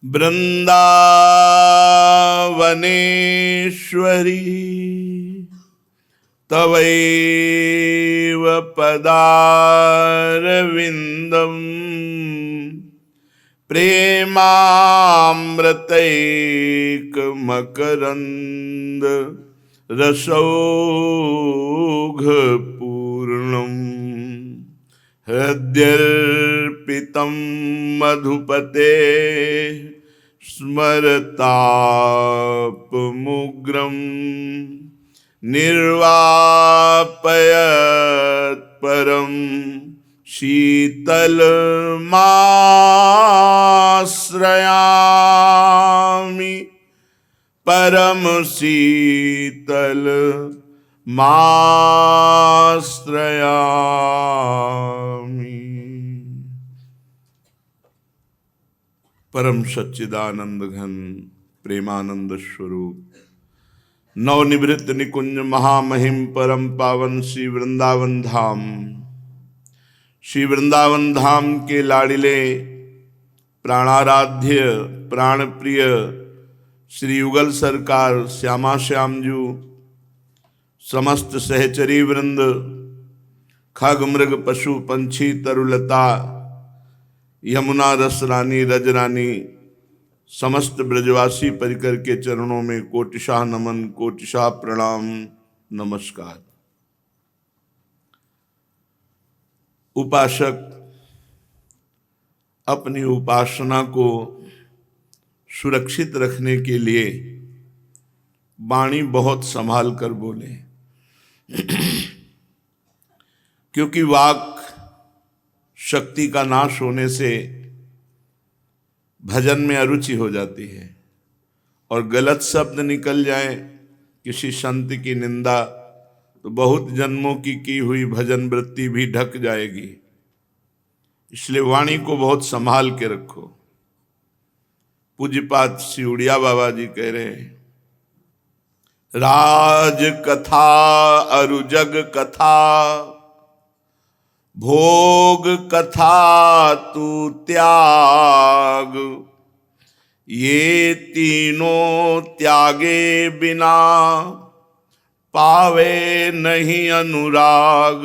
वृंदावनेश्वरी तवैव पदारविन्दं प्रेमामृतैकमकरन्द रसौघपूर्णम् हृद्यर्पितं मधुपते स्मरतापमुग्रं निर्वापयत् परं शीतलमाश्रयामि परम शीतल माश्रयामि। परम सच्चिदानंद घन प्रेमानंद स्वरूप नवनिवृत्त निकुंज महामहिम परम पावन श्री वृंदावन धाम, श्री वृंदावन धाम के लाडिले प्राणाराध्य प्राणप्रिय श्री युगल सरकार श्यामा श्यामजू, समस्त सहचरी वृंद, खग मृग पशु पंछी तरुलता, यमुना रस रानी रजरानी, समस्त ब्रजवासी परिकर के चरणों में कोटिशाह नमन, कोटिशाह प्रणाम, नमस्कार। उपासक अपनी उपासना को सुरक्षित रखने के लिए वाणी बहुत संभाल कर बोले, क्योंकि वाक शक्ति का नाश होने से भजन में अरुचि हो जाती है और गलत शब्द निकल जाए किसी संत की निंदा तो बहुत जन्मों की हुई भजन वृत्ति भी ढक जाएगी। इसलिए वाणी को बहुत संभाल के रखो। पूज्यपाद श्री उड़िया बाबा जी कह रहे हैं, राज कथा अरु जग कथा, भोग कथा तू त्याग, ये तीनों त्यागे बिना पावे नहीं अनुराग।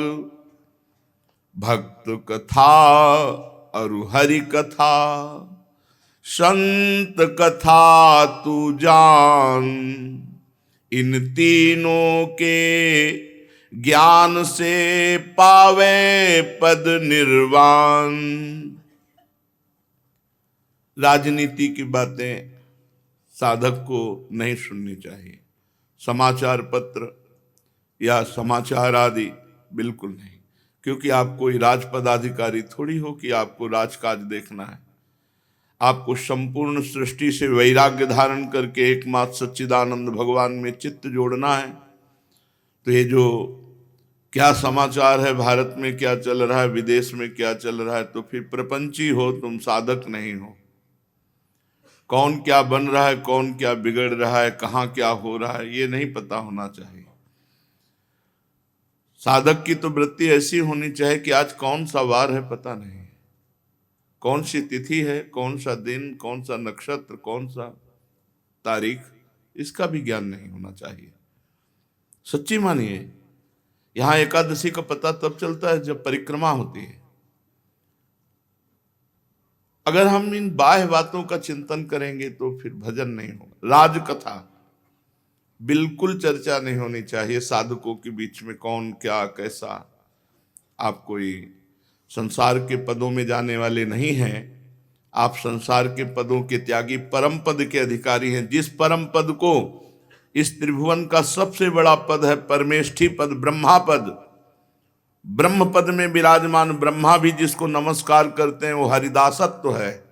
भक्त कथा अरु हरि कथा, संत कथा तू जान, इन तीनों के ज्ञान से पावे पद निर्वाण। राजनीति की बातें साधक को नहीं सुननी चाहिए, समाचार पत्र या समाचार आदि बिल्कुल नहीं, क्योंकि आप कोई राज पदाधिकारी थोड़ी हो कि आपको राजकाज देखना है। आपको संपूर्ण सृष्टि से वैराग्य धारण करके एकमात्र सच्चिदानंद भगवान में चित्त जोड़ना है। तो ये जो क्या समाचार है, भारत में क्या चल रहा है, विदेश में क्या चल रहा है, तो फिर प्रपंची हो तुम, साधक नहीं हो। कौन क्या बन रहा है, कौन क्या बिगड़ रहा है, कहाँ क्या हो रहा है, ये नहीं पता होना चाहिए। साधक की तो वृत्ति ऐसी होनी चाहिए कि आज कौन सा वार है पता नहीं, कौन सी तिथि है, कौन सा दिन, कौन सा नक्षत्र, कौन सा तारीख, इसका भी ज्ञान नहीं होना चाहिए। सच्ची मानिए, यहां एकादशी का पता तब चलता है जब परिक्रमा होती है। अगर हम इन बाह्य बातों का चिंतन करेंगे तो फिर भजन नहीं होगा। राजकथा बिल्कुल चर्चा नहीं होनी चाहिए साधकों के बीच में, कौन क्या कैसा। आप कोई संसार के पदों में जाने वाले नहीं हैं, आप संसार के पदों के त्यागी परम पद के अधिकारी हैं। जिस परम पद को, इस त्रिभुवन का सबसे बड़ा पद है परमेष्ठी पद, ब्रह्मा पद, ब्रह्म पद में विराजमान ब्रह्मा भी जिसको नमस्कार करते हैं वो हरिदासत्व है,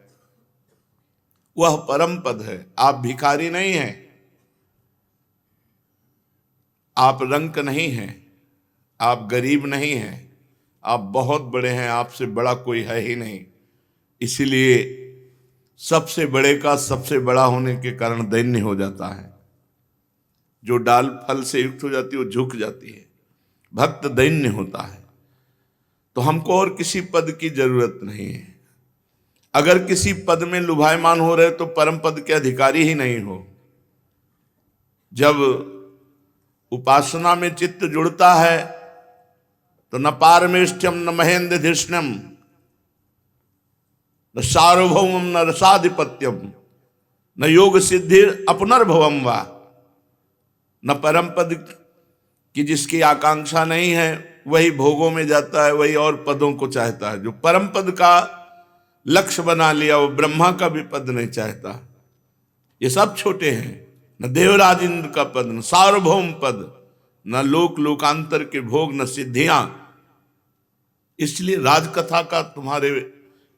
वह परम पद है। आप भिखारी नहीं हैं, आप रंक नहीं हैं, आप गरीब नहीं हैं, आप बहुत बड़े हैं, आपसे बड़ा कोई है ही नहीं। इसीलिए सबसे बड़े का सबसे बड़ा होने के कारण दैन्य हो जाता है। जो डाल फल से युक्त हो जाती है वो झुक जाती है, भक्त दैन्य होता है। तो हमको और किसी पद की जरूरत नहीं है। अगर किसी पद में लुभायमान हो रहे तो परम पद के अधिकारी ही नहीं हो। जब उपासना में चित्त जुड़ता है तो न पारमेष्ठ्यम न महेंद्र धृष्णम न सार्वभौमम न रसाधिपत्यम न योग सिद्धि अपनर्भवम वा। न परम पद की जिसकी आकांक्षा नहीं है वही भोगों में जाता है, वही और पदों को चाहता है। जो परम पद का लक्ष्य बना लिया वो ब्रह्मा का भी पद नहीं चाहता। ये सब छोटे हैं, न देवराज इंद्र का पद, न सार्वभौम पद, न लोक लोकांतर के भोग, न सिद्धियां। इसलिए राजकथा का तुम्हारे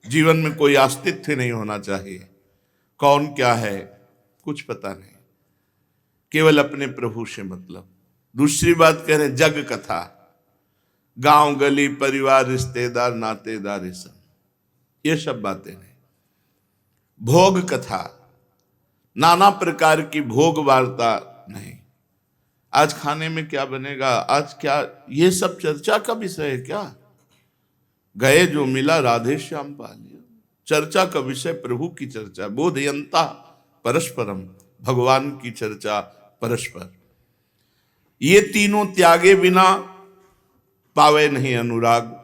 जीवन में कोई अस्तित्व नहीं होना चाहिए। कौन क्या है कुछ पता नहीं, केवल अपने प्रभु से मतलब। दूसरी बात कह रहे जग कथा, गांव गली परिवार रिश्तेदार नातेदार, ये सब बातें नहीं। भोग कथा, नाना प्रकार की भोग वार्ता नहीं। आज खाने में क्या बनेगा, आज क्या, ये सब चर्चा का विषय है क्या? गए जो मिला राधे श्याम पा लिया। चर्चा का विषय प्रभु की चर्चा, बोधयंता परस्परम, भगवान की चर्चा परस्पर। ये तीनों त्यागे बिना पावे नहीं अनुराग।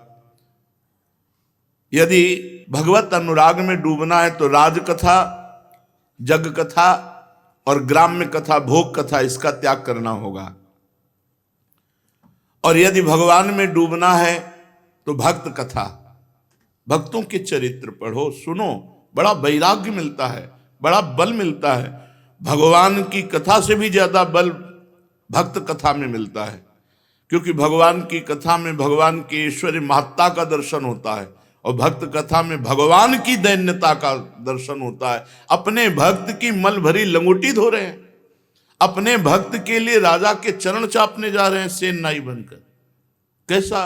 यदि भगवत अनुराग में डूबना है तो राजकथा, जग कथा और ग्राम्य कथा, भोग कथा, इसका त्याग करना होगा। और यदि भगवान में डूबना है तो भक्त कथा, भक्तों के चरित्र पढ़ो सुनो, बड़ा वैराग्य मिलता है, बड़ा बल मिलता है। भगवान की कथा से भी ज्यादा बल भक्त कथा में मिलता है, क्योंकि भगवान की कथा में भगवान की ईश्वरीय महत्ता का दर्शन होता है और भक्त कथा में भगवान की दैन्यता का दर्शन होता है। अपने भक्त की मल भरी लंगोटी धो रहे हैं, अपने भक्त के लिए राजा के चरण चापने जा रहे हैं सेन नाई बनकर। कैसा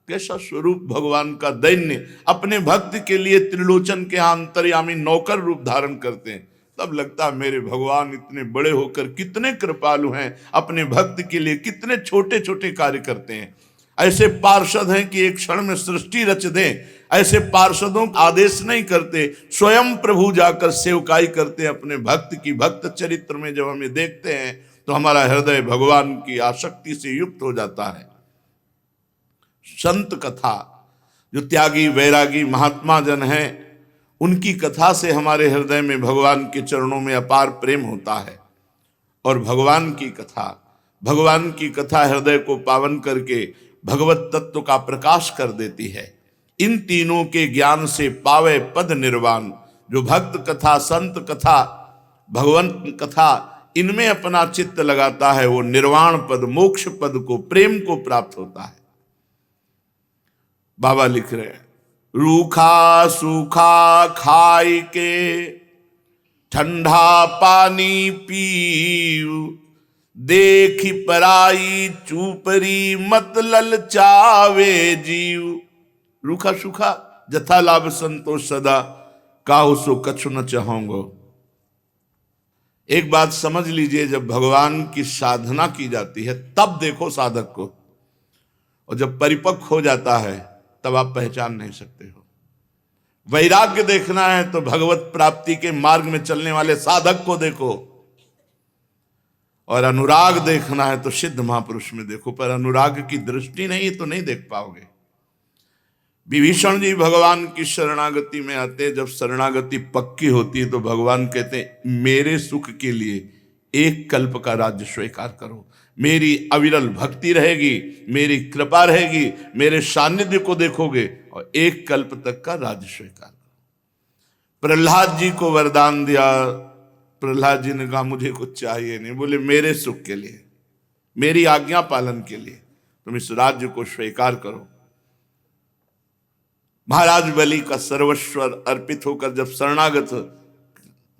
कैसा स्वरूप भगवान का दैन्य। अपने भक्त के लिए त्रिलोचन के अंतर्यामी नौकर रूप धारण करते हैं। तब लगता है मेरे भगवान इतने बड़े होकर कितने कृपालु हैं, अपने भक्त के लिए कितने छोटे छोटे कार्य करते हैं। ऐसे पार्षद हैं कि एक क्षण में सृष्टि रच दें। ऐसे पार्षदों का आदेश नहीं करते, स्वयं प्रभु जाकर सेवकाई करते हैं अपने भक्त की। भक्त चरित्र में जब हमें देखते हैं तो हमारा हृदय भगवान की आसक्ति से युक्त हो जाता है। संत कथा, जो त्यागी वैरागी महात्मा जन हैं, उनकी कथा से हमारे हृदय में भगवान के चरणों में अपार प्रेम होता है। और भगवान की कथा हृदय को पावन करके भगवत तत्व का प्रकाश कर देती है। इन तीनों के ज्ञान से पावे पद निर्वाण। जो भक्त कथा, संत कथा, भगवंत कथा, इनमें अपना चित्त लगाता है वो निर्वाण पद, मोक्ष पद को, प्रेम को प्राप्त होता है। बाबा लिख रहे हैं, रूखा सूखा खाई के ठंडा पानी पीऊ, देखी पराई चूपरी मत ललचावे जीव। रूखा सूखा जथा लाभ संतोष सदा, काहू सो कछु न चाहोंगो। एक बात समझ लीजिए, जब भगवान की साधना की जाती है तब देखो साधक को, और जब परिपक्व हो जाता है तब आप पहचान नहीं सकते हो। वैराग्य देखना है तो भगवत प्राप्ति के मार्ग में चलने वाले साधक को देखो, और अनुराग देखना है तो सिद्ध महापुरुष में देखो। पर अनुराग की दृष्टि नहीं तो नहीं देख पाओगे। विभीषण जी भगवान की शरणागति में आते, जब शरणागति पक्की होती है तो भगवान कहते हैं मेरे सुख के लिए एक कल्प का राज्य स्वीकार करो, मेरी अविरल भक्ति रहेगी, मेरी कृपा रहेगी, मेरे सानिध्य को देखोगे और एक कल्प तक का राज्य स्वीकार करो। प्रहलाद जी को वरदान दिया, प्रहलाद जी ने कहा मुझे कुछ चाहिए नहीं, बोले मेरे सुख के लिए, मेरी आज्ञा पालन के लिए तुम इस राज्य को स्वीकार करो। महाराज बलि का सर्वस्व अर्पित होकर जब शरणागत,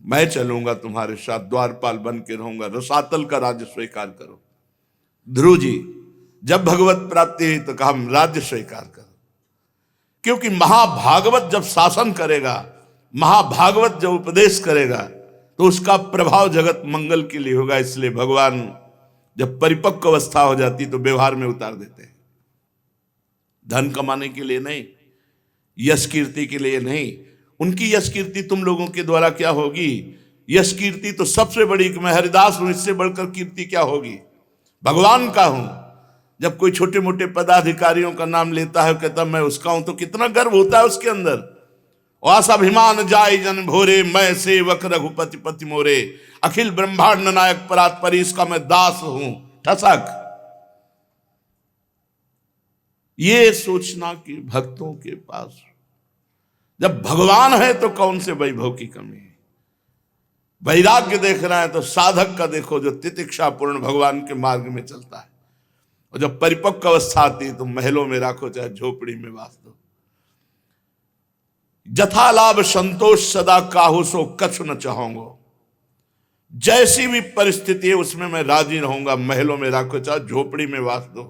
मैं चलूंगा तुम्हारे साथ, द्वारपाल बन के रहूंगा, रसातल का राज्य स्वीकार करो। ध्रुव जी जब भगवत प्राप्ति हुई तो कहा हम राज्य स्वीकार करो, क्योंकि महाभागवत जब शासन करेगा, महाभागवत जब उपदेश करेगा तो उसका प्रभाव जगत मंगल के लिए होगा। इसलिए भगवान जब परिपक्व अवस्था हो जाती तो व्यवहार में उतार देते हैं। धन कमाने के लिए नहीं, यश कीर्ति के लिए नहीं, उनकी यश कीर्ति तुम लोगों के द्वारा क्या होगी? यश कीर्ति तो सबसे बड़ी कि मैं हरिदास हूं, इससे बढ़कर कीर्ति क्या होगी? भगवान का हूं। जब कोई छोटे मोटे पदाधिकारियों का नाम लेता है, कहता मैं उसका हूं, तो कितना गर्व होता है उसके अंदर। अभिमान जाय जन भोरे, मैं सेवक रघुपति पति मोरे, अखिल ब्रह्मांड नायक परात परी, इसका मैं दास हूं। ठसक। ये सोचना कि भक्तों के पास जब भगवान है तो कौन से वैभव की कमी है। वैराग्य देख रहा है तो साधक का देखो, जो तितिक्षापूर्ण भगवान के मार्ग में चलता है। और जब परिपक्व अवस्था आती है तो महलों में राखो चाहे झोपड़ी में वास दो। जथा लाभ संतोष सदा काहू सो कछु न चाहूंगा। जैसी भी परिस्थिति है उसमें मैं राजी रहूंगा। महलों में राखो चाहे झोपड़ी में वास दो।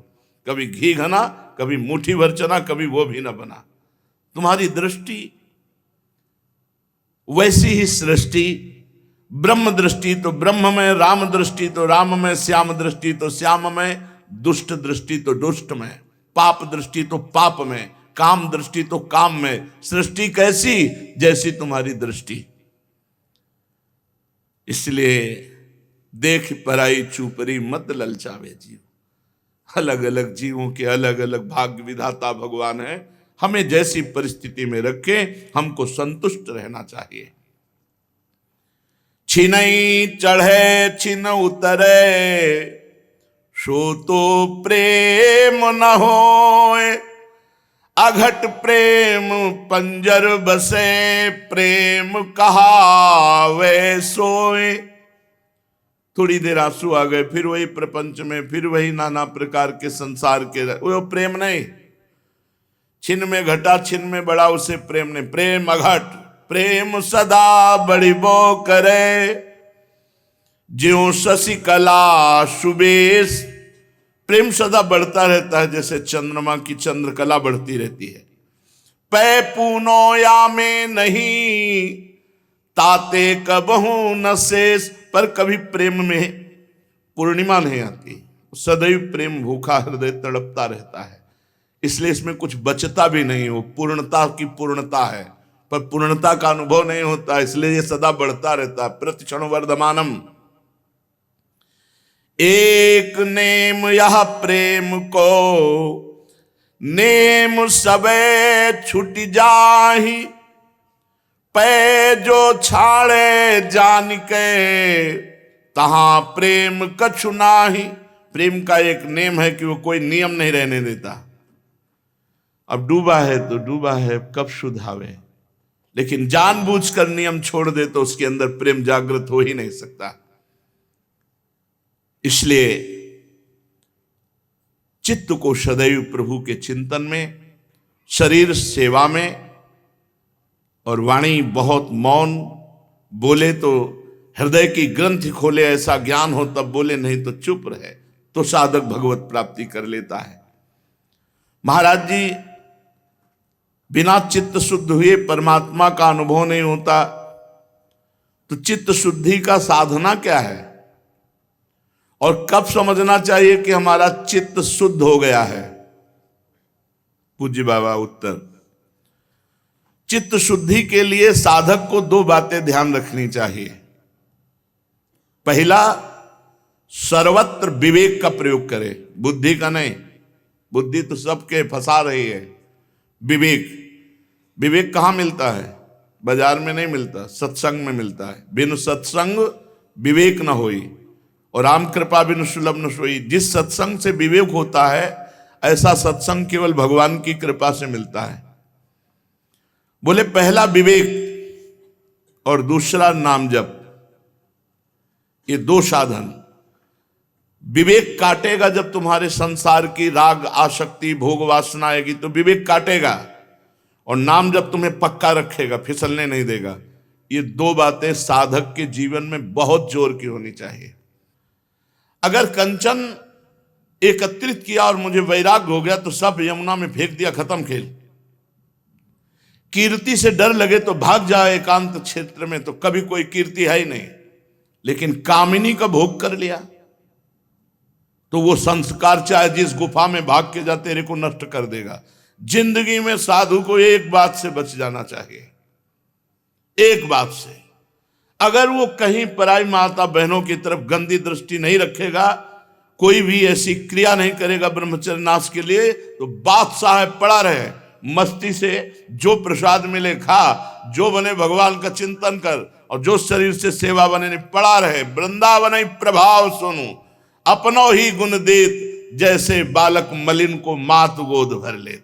कभी घी घना, कभी मुट्ठी भर चना, कभी वो भी न बना। तुम्हारी दृष्टि वैसी ही सृष्टि। ब्रह्म दृष्टि तो ब्रह्म में, राम दृष्टि तो राम में, श्याम दृष्टि तो श्याम में, दुष्ट दृष्टि तो दुष्ट में, पाप दृष्टि तो पाप में, काम दृष्टि तो काम में। सृष्टि कैसी? जैसी तुम्हारी दृष्टि। इसलिए देख पराई चूपरी मत ललचावे जीव। अलग अलग जीवों के अलग अलग भाग्य विधाता भगवान है। हमें जैसी परिस्थिति में रखे, हमको संतुष्ट रहना चाहिए। छिनई चढ़े छिन उतरे, सो तो प्रेम न होए। अघट प्रेम पंजर बसे, प्रेम कहावे सोए। थोड़ी देर आंसू आ गए, फिर वही प्रपंच में, फिर वही नाना प्रकार के संसार के। वो प्रेम नहीं। छिन में घटा, छिन में बड़ा, उसे प्रेम नहीं। प्रेम अघट, प्रेम सदा बड़ी बो करे। ज्यों शशि कला सुबेश, प्रेम सदा बढ़ता रहता है जैसे चंद्रमा की चंद्रकला बढ़ती रहती है। पै पूनो या में नहीं, ताते कबहू न शेष। पर कभी प्रेम में पूर्णिमा नहीं आती। सदैव प्रेम भूखा हृदय तड़पता रहता है। इसलिए इसमें कुछ बचता भी नहीं हो। पूर्णता की पूर्णता है, पर पूर्णता का अनुभव नहीं होता। इसलिए ये सदा बढ़ता रहता है। प्रतिक्षण वर्धमानम। एक नेम यह प्रेम को, नेम सबे छुट जाही। पै जो छाड़े जान के, तहां प्रेम कछु नाही। प्रेम का एक नेम है कि वो कोई नियम नहीं रहने देता। अब डूबा है तो डूबा है, कब सुधावे। लेकिन जानबूझकर नियम छोड़ दे तो उसके अंदर प्रेम जागृत हो ही नहीं सकता। इसलिए चित्त को सदैव प्रभु के चिंतन में, शरीर सेवा में, और वाणी बहुत मौन। बोले तो हृदय की ग्रंथि खोले, ऐसा ज्ञान हो तब बोले, नहीं तो चुप रहे तो साधक भगवत प्राप्ति कर लेता है। महाराज जी, बिना चित्त शुद्ध हुए परमात्मा का अनुभव नहीं होता। तो चित्त शुद्धि का साधना क्या है और कब समझना चाहिए कि हमारा चित्त शुद्ध हो गया है? पूज्य बाबा उत्तर, चित्त शुद्धि के लिए साधक को दो बातें ध्यान रखनी चाहिए। पहला, सर्वत्र विवेक का प्रयोग करे, बुद्धि का नहीं। बुद्धि तो सबके फंसा रही है। विवेक, विवेक कहाँ मिलता है? बाजार में नहीं मिलता, सत्संग में मिलता है। बिनु सत्संग विवेक न होई, और राम कृपा बिनु सुलभ न सोई। जिस सत्संग से विवेक होता है, ऐसा सत्संग केवल भगवान की कृपा से मिलता है। बोले पहला विवेक और दूसरा नाम जप, ये दो साधन। विवेक काटेगा जब तुम्हारे संसार की राग आसक्ति भोग वासना आएगी तो विवेक काटेगा, और नाम जब तुम्हें पक्का रखेगा, फिसलने नहीं देगा। ये दो बातें साधक के जीवन में बहुत जोर की होनी चाहिए। अगर कंचन एकत्रित किया और मुझे वैराग्य हो गया तो सब यमुना में फेंक दिया, खत्म खेल। कीर्ति से डर लगे तो भाग जाए एकांत क्षेत्र में, तो कभी कोई कीर्ति है ही नहीं। लेकिन कामिनी का भोग कर लिया तो वो संस्कार चाहे जिस गुफा में भाग के जा, तेरे को नष्ट कर देगा। जिंदगी में साधु को एक बात से बच जाना चाहिए, एक बात से। अगर वो कहीं पराई माता बहनों की तरफ गंदी दृष्टि नहीं रखेगा, कोई भी ऐसी क्रिया नहीं करेगा ब्रह्मचर्य नाश के लिए, तो बादशाह है पड़ा रहे, मस्ती से जो प्रसाद मिले खा, जो बने भगवान का चिंतन कर, और जो शरीर से सेवा बने नहीं पड़ा रहे। वृंदावन ही प्रभाव सुनु, अपनो ही गुण देत, जैसे बालक मलिन को मात गोद भर ले।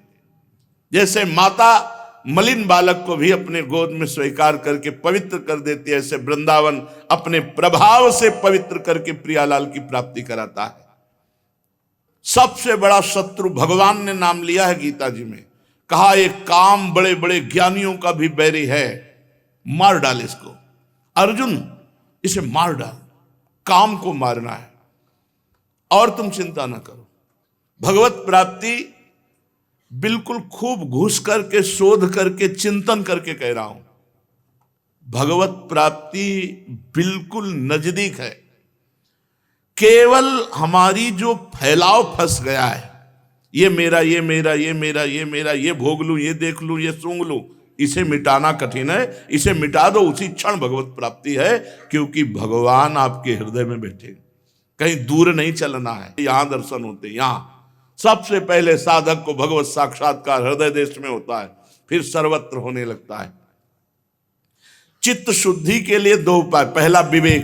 जैसे माता मलिन बालक को भी अपने गोद में स्वीकार करके पवित्र कर देती है, ऐसे वृंदावन अपने प्रभाव से पवित्र करके प्रियालाल की प्राप्ति कराता है। सबसे बड़ा शत्रु भगवान ने नाम लिया है गीता जी में, कहा एक काम बड़े बड़े ज्ञानियों का भी बैरी है, मार डाल इसको। अर्जुन इसे मार डाल, काम को मारना है, और तुम चिंता ना करो। भगवत प्राप्ति बिल्कुल खूब घुस करके शोध करके चिंतन करके कह रहा हूं, भगवत प्राप्ति बिल्कुल नजदीक है। केवल हमारी जो फैलाव फंस गया है, ये मेरा ये मेरा ये मेरा ये मेरा, ये भोग लूं, ये देख लूं, ये सूंघ लूं, इसे मिटाना कठिन है। इसे मिटा दो, उसी क्षण भगवत प्राप्ति है, क्योंकि भगवान आपके हृदय में बैठे, कहीं दूर नहीं चलना है। यहां दर्शन होते, यहां सबसे पहले साधक को भगवत साक्षात्कार हृदय देश में होता है, फिर सर्वत्र होने लगता है। चित्त शुद्धि के लिए दो उपाय। पहला विवेक।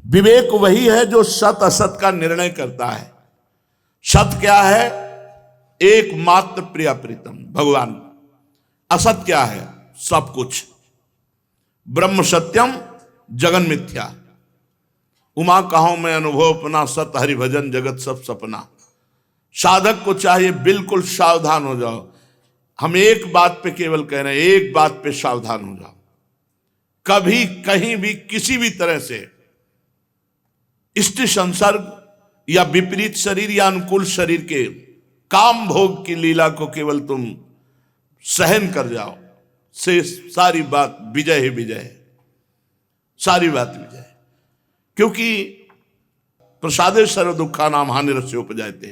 विवेक वही है जो सत असत का निर्णय करता है। सत क्या है? एकमात्र प्रिया प्रीतम भगवान। असत क्या है? सब कुछ। ब्रह्म सत्यम जगन मिथ्या, उमा कहो मैं अनुभव अपना, सत हरिभजन जगत सब सपना। साधक को चाहिए बिल्कुल सावधान हो जाओ। हम एक बात पे केवल कह रहे हैं, एक बात पे सावधान हो जाओ। कभी कहीं भी किसी भी तरह से इष्ट संसर्ग या विपरीत शरीर या अनुकूल शरीर के काम भोग की लीला को केवल तुम सहन कर जाओ, से सारी बात विजय ही विजय है, सारी बात विजय है। क्योंकि प्रसादे सर्व दुखा नाम हानि रस्य उपजायते।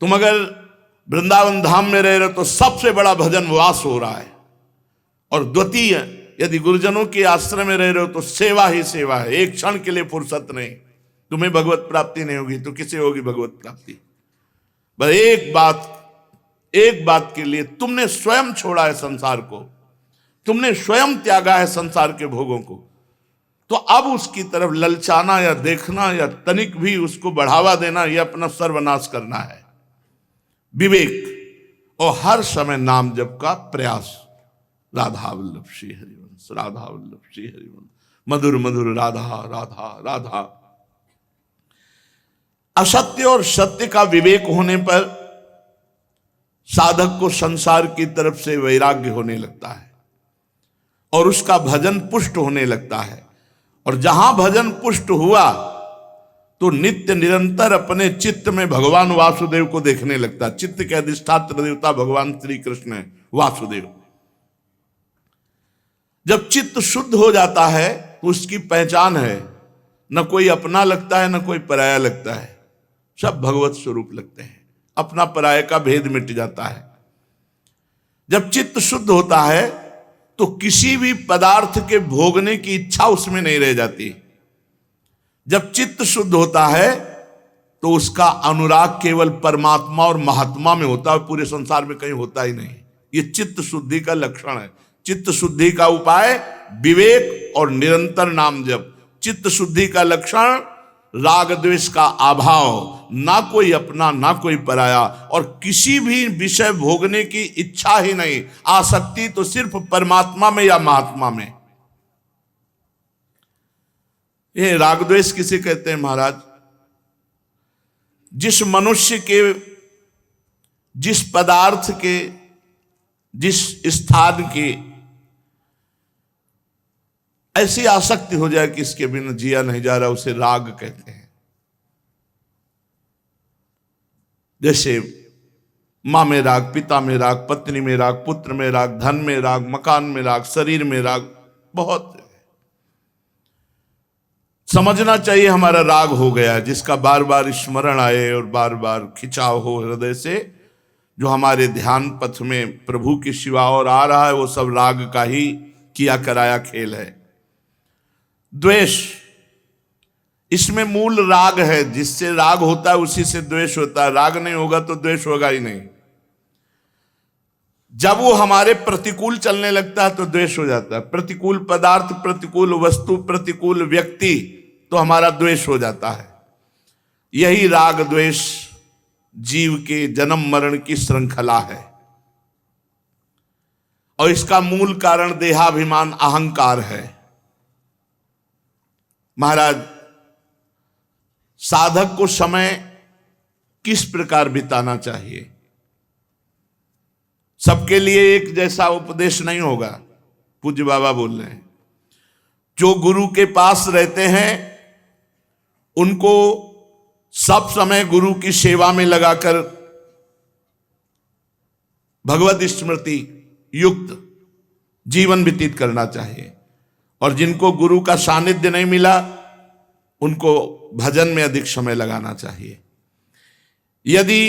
तुम अगर वृंदावन धाम में रह रहे हो तो सबसे बड़ा भजन वास हो रहा है, और द्वितीय यदि गुरुजनों के आश्रय में रह रहे हो तो सेवा ही सेवा है। एक क्षण के लिए फुर्सत नहीं। तुम्हें भगवत प्राप्ति नहीं होगी तो किसे होगी भगवत प्राप्ति? बस एक बात के लिए तुमने स्वयं छोड़ा है संसार को, तुमने स्वयं त्यागा है संसार के भोगों को, तो अब उसकी तरफ ललचाना या देखना या तनिक भी उसको बढ़ावा देना, यह अपना सर्वनाश करना है। विवेक और हर समय नाम जप का प्रयास। राधा वल्लभ श्री हरिवंश, राधा वल्लभ श्री हरिवंश, मधुर मधुर राधा राधा राधा। असत्य और सत्य का विवेक होने पर साधक को संसार की तरफ से वैराग्य होने लगता है और उसका भजन पुष्ट होने लगता है। और जहां भजन पुष्ट हुआ तो नित्य निरंतर अपने चित्त में भगवान वासुदेव को देखने लगता है। चित्त के अधिष्ठात्र देवता भगवान श्री कृष्ण है, वासुदेव। जब चित्त शुद्ध हो जाता है तो उसकी पहचान है, न कोई अपना लगता है न कोई पराया लगता है, सब भगवत स्वरूप लगते हैं। अपना पराये का भेद मिट जाता है। जब चित्त शुद्ध होता है तो किसी भी पदार्थ के भोगने की इच्छा उसमें नहीं रह जाती। जब चित्त शुद्ध होता है तो उसका अनुराग केवल परमात्मा और महात्मा में होता है, पूरे संसार में कहीं होता ही नहीं। ये चित्त शुद्धि का लक्षण है। चित्त शुद्धि का उपाय विवेक और निरंतर नाम जप। चित्त शुद्धि का लक्षण राग द्वेष का अभाव, ना कोई अपना ना कोई पराया, और किसी भी विषय भोगने की इच्छा ही नहीं। आसक्ति तो सिर्फ परमात्मा में या महात्मा में। ये राग द्वेष किसे कहते हैं महाराज? जिस मनुष्य के, जिस पदार्थ के, जिस स्थान के ऐसी आसक्ति हो जाए कि इसके बिना जिया नहीं जा रहा, उसे राग कहते हैं। जैसे मां में राग, पिता में राग, पत्नी में राग, पुत्र में राग, धन में राग, मकान में राग, शरीर में राग, बहुत समझना चाहिए। हमारा राग हो गया जिसका बार बार स्मरण आए और बार बार खिंचाव हो हृदय से, जो हमारे ध्यान पथ में प्रभु के सिवा और आ रहा है वो सब राग का ही किया कराया खेल है। द्वेष, इसमें मूल राग है, जिससे राग होता है उसी से द्वेष होता है। राग नहीं होगा तो द्वेष होगा ही नहीं। जब वो हमारे प्रतिकूल चलने लगता है तो द्वेष हो जाता है। प्रतिकूल पदार्थ, प्रतिकूल वस्तु, प्रतिकूल व्यक्ति, तो हमारा द्वेष हो जाता है। यही राग द्वेष जीव के जन्म मरण की श्रृंखला है, और इसका मूल कारण देहाभिमान, अहंकार है। महाराज, साधक को समय किस प्रकार बिताना चाहिए? सबके लिए एक जैसा उपदेश नहीं होगा। पूज्य बाबा बोल रहे हैं, जो गुरु के पास रहते हैं उनको सब समय गुरु की सेवा में लगाकर भगवत स्मृति युक्त जीवन व्यतीत करना चाहिए, और जिनको गुरु का सानिध्य नहीं मिला उनको भजन में अधिक समय लगाना चाहिए। यदि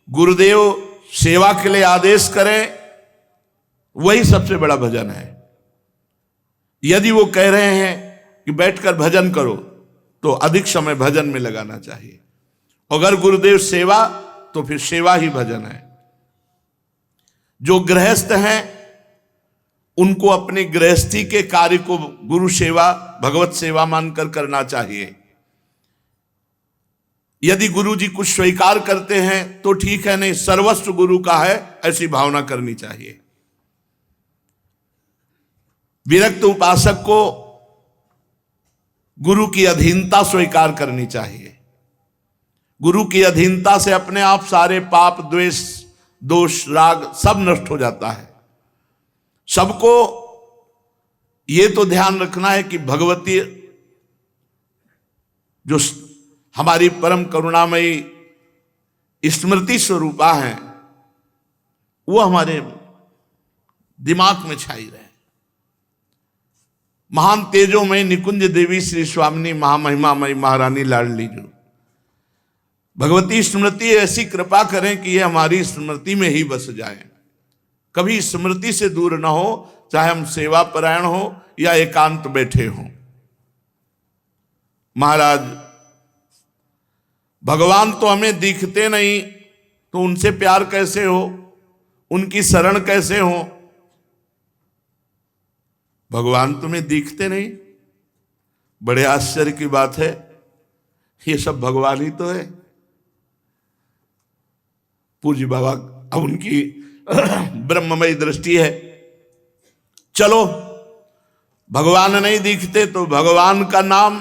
गुरुदेव सेवा के लिए आदेश करें, वही सबसे बड़ा भजन है। यदि वो कह रहे हैं कि बैठकर भजन करो, तो अधिक समय भजन में लगाना चाहिए। अगर गुरुदेव सेवा, तो फिर सेवा ही भजन है। जो गृहस्थ हैं उनको अपनी गृहस्थी के कार्य को गुरु सेवा, भगवत सेवा मानकर करना चाहिए। यदि गुरु जी कुछ स्वीकार करते हैं तो ठीक है, नहीं सर्वस्व गुरु का है, ऐसी भावना करनी चाहिए। विरक्त उपासक को गुरु की अधीनता स्वीकार करनी चाहिए। गुरु की अधीनता से अपने आप सारे पाप, द्वेष, दोष, राग सब नष्ट हो जाता है। सबको ये तो ध्यान रखना है कि भगवती जो हमारी परम करुणामयी स्मृति स्वरूपा है, वो हमारे दिमाग में छाई रहे। महान तेजोमयी निकुंज देवी श्री स्वामिनी महामहिमामयी महारानी लाडली जो भगवती स्मृति ऐसी कृपा करें कि ये हमारी स्मृति में ही बस जाए, कभी स्मृति से दूर ना हो, चाहे हम सेवा परायण हो या एकांत बैठे हों। महाराज, भगवान तो हमें दिखते नहीं, तो उनसे प्यार कैसे हो, उनकी शरण कैसे हो? भगवान तुम्हें दिखते नहीं, बड़े आश्चर्य की बात है। ये सब भगवान ही तो है। पूज्य बाबा, अब उनकी ब्रह्ममयी दृष्टि है। चलो, भगवान नहीं दिखते तो भगवान का नाम,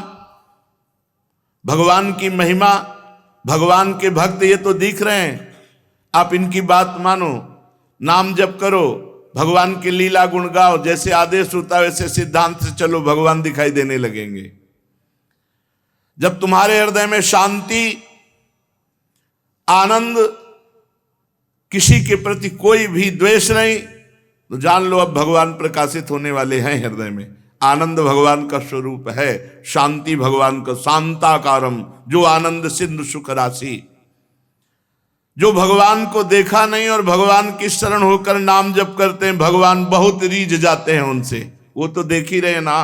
भगवान की महिमा, भगवान के भक्त ये तो दिख रहे हैं। आप इनकी बात मानो, नाम जप करो, भगवान की लीला गुण गाओ, जैसे आदेश होता है वैसे सिद्धांत से चलो, भगवान दिखाई देने लगेंगे। जब तुम्हारे हृदय में शांति, आनंद, किसी के प्रति कोई भी द्वेष नहीं, तो जान लो अब भगवान प्रकाशित होने वाले हैं हृदय में। आनंद भगवान का स्वरूप है, शांति भगवान का, शांताकारम, जो आनंद सिंधु सुख राशि। जो भगवान को देखा नहीं और भगवान की शरण होकर नाम जप करते हैं, भगवान बहुत रीझ जाते हैं उनसे। वो तो देख ही रहे ना।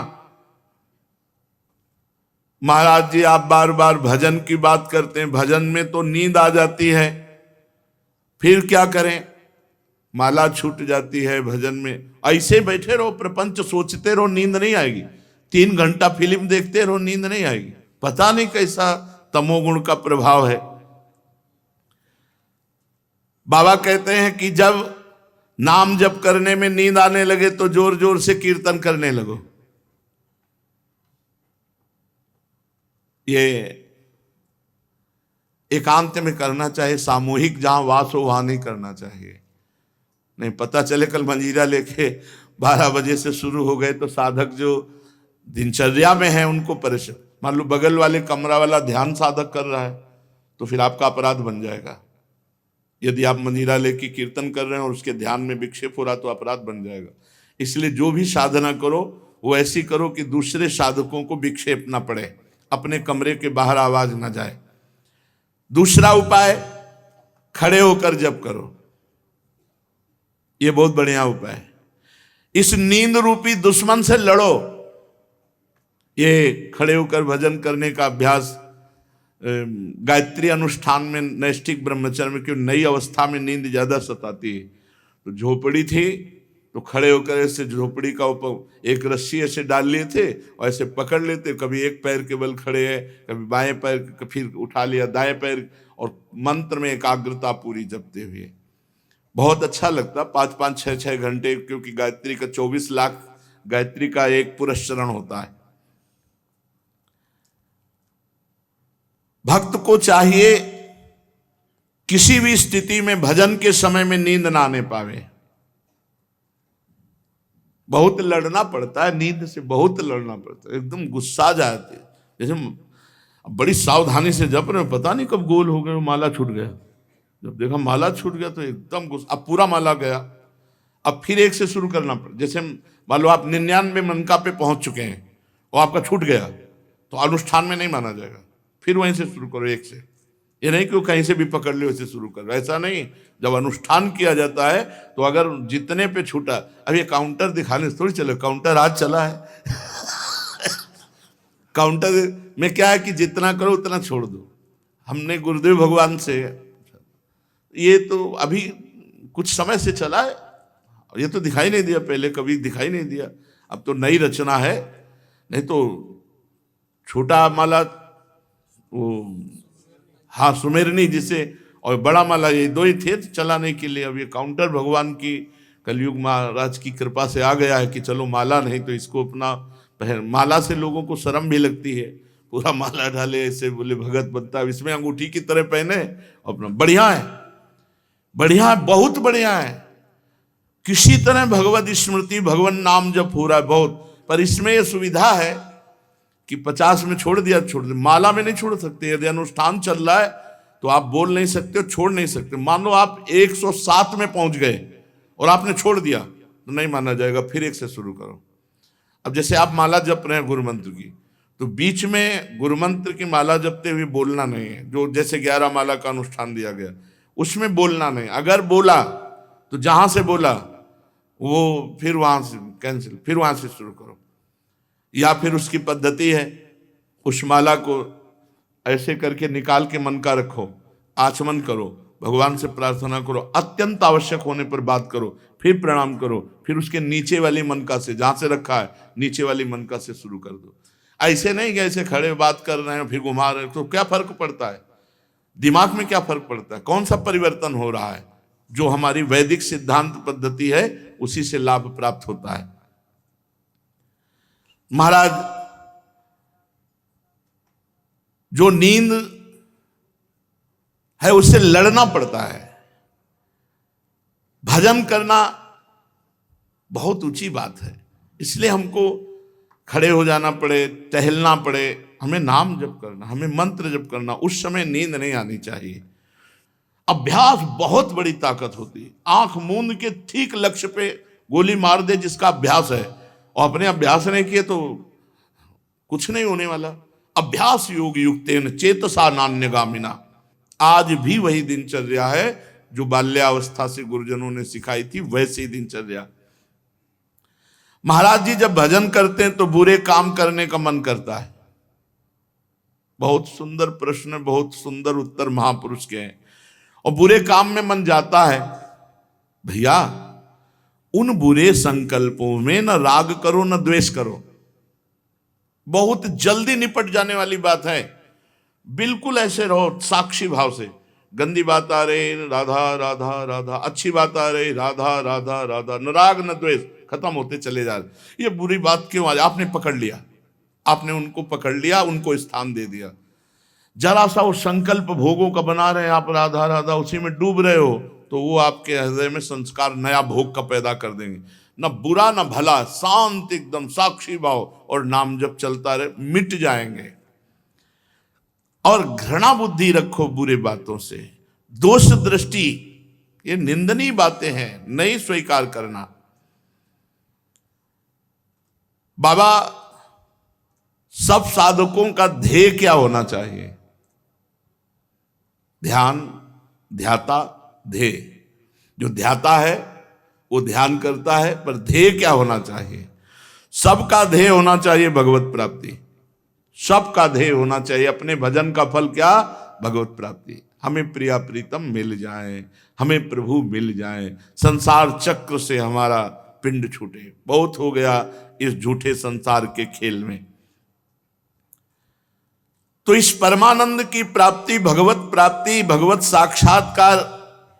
महाराज जी, आप बार बार भजन की बात करते हैं, भजन में तो नींद आ जाती है, फिर क्या करें? माला छूट जाती है भजन में। ऐसे बैठे रहो, प्रपंच सोचते रहो, नींद नहीं आएगी। 3 घंटा फिल्म देखते रहो, नींद नहीं आएगी। पता नहीं कैसा तमोगुण का प्रभाव है। बाबा कहते हैं कि जब नाम जप करने में नींद आने लगे तो जोर जोर से कीर्तन करने लगो। ये एकांत में करना चाहिए, सामूहिक जहां वास हो वहां नहीं करना चाहिए। नहीं पता चले कल मंजीरा लेके 12 बजे से शुरू हो गए तो साधक जो दिनचर्या में है उनको परेशान। मान लो बगल वाले कमरा वाला ध्यान साधक कर रहा है तो फिर आपका अपराध बन जाएगा। यदि आप मंजीरा लेके कीर्तन कर रहे हैं और उसके ध्यान में विक्षेप हो रहा तो अपराध बन जाएगा। इसलिए जो भी साधना करो वो ऐसी करो कि दूसरे साधकों को विक्षेप ना पड़े, अपने कमरे के बाहर आवाज ना जाए। दूसरा उपाय, खड़े होकर जप करो। ये बहुत बढ़िया उपाय है। इस नींद रूपी दुश्मन से लड़ो। ये खड़े होकर भजन करने का अभ्यास गायत्री अनुष्ठान में, नैष्ठिक ब्रह्मचर्य में, क्यों नई अवस्था में नींद ज्यादा सताती है। तो झोपड़ी थी तो खड़े होकर ऐसे झोपड़ी का ऊपर एक रस्सी ऐसे डाल लिए थे और ऐसे पकड़ लेते, कभी एक पैर के बल खड़े हैं, कभी बाएं पैर, फिर उठा लिया दाएं पैर, और मंत्र में एकाग्रता पूरी जपते हुए। बहुत अच्छा लगता, 5-5, 6-6 घंटे, क्योंकि गायत्री का 24 लाख गायत्री का एक पुरस्चरण होता है। भक्त को चाहिए किसी भी स्थिति में भजन के समय में नींद ना आने पावे। बहुत लड़ना पड़ता है नींद से, बहुत लड़ना पड़ता है, एकदम गुस्सा जाते है। जैसे बड़ी सावधानी से जप रहे, पता नहीं कब गोल हो गए, माला छूट गया। जब देखा माला छूट गया तो एकदम गुस्सा, अब पूरा माला गया, अब फिर एक से शुरू करना पड़ा। जैसे मान लो आप 99 मनका पे पहुंच चुके हैं और आपका छूट गया तो अनुष्ठान में नहीं माना जाएगा, फिर वहीं से शुरू करो एक से। ये नहीं कि कहीं से भी पकड़ लो वैसे शुरू करो, ऐसा नहीं। जब अनुष्ठान किया जाता है तो अगर जितने पे छूटा, अब ये काउंटर दिखाने से थोड़ी चले, काउंटर आज चला है काउंटर में क्या है कि जितना करो उतना छोड़ दो। हमने गुरुदेव भगवान से, ये तो अभी कुछ समय से चला है, ये तो दिखाई नहीं दिया, पहले कभी दिखाई नहीं दिया, अब तो नई रचना है। नहीं तो छोटा माला वो, हाँ सुमेरनी जिसे, और बड़ा माला, ये दो ही थे चलाने के लिए। अब ये काउंटर भगवान की कलयुग महाराज की कृपा से आ गया है कि चलो माला नहीं तो इसको अपना पहन। माला से लोगों को शर्म भी लगती है, पूरा माला डाले ऐसे बोले भगत बनता है, इसमें अंगूठी की तरह पहने अपना। बढ़िया है, बढ़िया है, बहुत बढ़िया है। किसी तरह भगवत स्मृति, भगवान नाम जप हो रहा है बहुत, पर इसमें यह सुविधा है कि 50 में छोड़ दिया, छोड़ दिया। माला में नहीं छोड़ सकते, यदि अनुष्ठान चल रहा है तो आप बोल नहीं सकते, छोड़ नहीं सकते। मान लो आप 107 में पहुंच गए और आपने छोड़ दिया तो नहीं माना जाएगा, फिर एक से शुरू करो। अब जैसे आप माला जप रहे हैं गुरु मंत्र की, तो बीच में गुरु मंत्र की माला जपते हुए बोलना नहीं है। जो जैसे 11 माला का अनुष्ठान दिया गया उसमें बोलना नहीं, अगर बोला तो जहां से बोला वो फिर वहां से कैंसिल, फिर वहां से शुरू करो। या फिर उसकी पद्धति है, उस माला को ऐसे करके निकाल के मन का रखो, आचमन करो, भगवान से प्रार्थना करो, अत्यंत आवश्यक होने पर बात करो, फिर प्रणाम करो, फिर उसके नीचे वाली मनका से, जहां से रखा है नीचे वाली मनका से शुरू कर दो। ऐसे नहीं कि ऐसे खड़े बात कर रहे हैं फिर घुमा रहे हैं, तो क्या फर्क पड़ता है दिमाग में, क्या फर्क पड़ता है, कौन सा परिवर्तन हो रहा है? जो हमारी वैदिक सिद्धांत पद्धति है उसी से लाभ प्राप्त होता है। महाराज, जो नींद है उससे लड़ना पड़ता है। भजन करना बहुत ऊंची बात है, इसलिए हमको खड़े हो जाना पड़े, टहलना पड़े, हमें नाम जप करना, हमें मंत्र जप करना। उस समय नींद नहीं आनी चाहिए। अभ्यास बहुत बड़ी ताकत होती है। आंख मूंद के ठीक लक्ष्य पे गोली मार दे जिसका अभ्यास है, और अपने अभ्यास नहीं किए तो कुछ नहीं होने वाला। अभ्यास योग युक्तेन चेतसा नान्यगामिना, आज भी वही दिनचर्या है जो बाल्यावस्था से गुरुजनों ने सिखाई थी, वैसे ही दिनचर्या। महाराज जी जब भजन करते हैं तो बुरे काम करने का मन करता है। बहुत सुंदर प्रश्न, बहुत सुंदर उत्तर महापुरुष के हैं। और बुरे काम में मन जाता है, भैया उन बुरे संकल्पों में न राग करो न द्वेष करो, बहुत जल्दी निपट जाने वाली बात है। बिल्कुल ऐसे रहो साक्षी भाव से। गंदी बात आ रही राधा राधा राधा, अच्छी बात आ रही राधा राधा राधा, न राग न द्वेष, खत्म होते चले जा रहे। ये बुरी बात क्यों आ रही? आपने पकड़ लिया, आपने उनको पकड़ लिया, उनको स्थान दे दिया। जरा सा वो संकल्प भोगों का बना रहे हैं आप, राधा राधा, उसी में डूब रहे हो, तो वो आपके हृदय में संस्कार नया भोग का पैदा कर देंगे। न बुरा न भला, शांत एकदम साक्षी भाव, और नाम जब चलता रहे, मिट जाएंगे। और घृणा बुद्धि रखो बुरे बातों से, दोष दृष्टि, ये निंदनीय बातें हैं, नहीं स्वीकार करना। बाबा, सब साधकों का ध्येय क्या होना चाहिए? ध्यान, ध्याता, ध्येय। जो ध्याता है वो ध्यान करता है, पर ध्येय क्या होना चाहिए? सबका ध्येय होना चाहिए भगवत प्राप्ति, सबका ध्येय होना चाहिए। अपने भजन का फल क्या? भगवत प्राप्ति। हमें प्रिया प्रीतम मिल जाए, हमें प्रभु मिल जाए, संसार चक्र से हमारा पिंड छूटे। बहुत हो गया इस झूठे संसार के खेल में। तो इस परमानंद की प्राप्ति, भगवत प्राप्ति, भगवत साक्षात्कार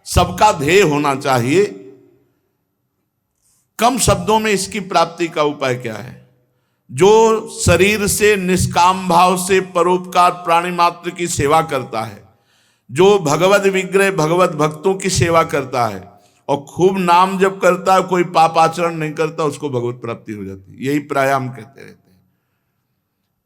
सबका ध्येय होना चाहिए। कम शब्दों में इसकी प्राप्ति का उपाय क्या है? जो शरीर से निष्काम भाव से परोपकार प्राणी मात्र की सेवा करता है, जो भगवत विग्रह भगवत भक्तों की सेवा करता है और खूब नाम जप करता है, कोई पापाचरण नहीं करता, उसको भगवत प्राप्ति हो जाती है। यही प्राणायाम कहते रहते हैं।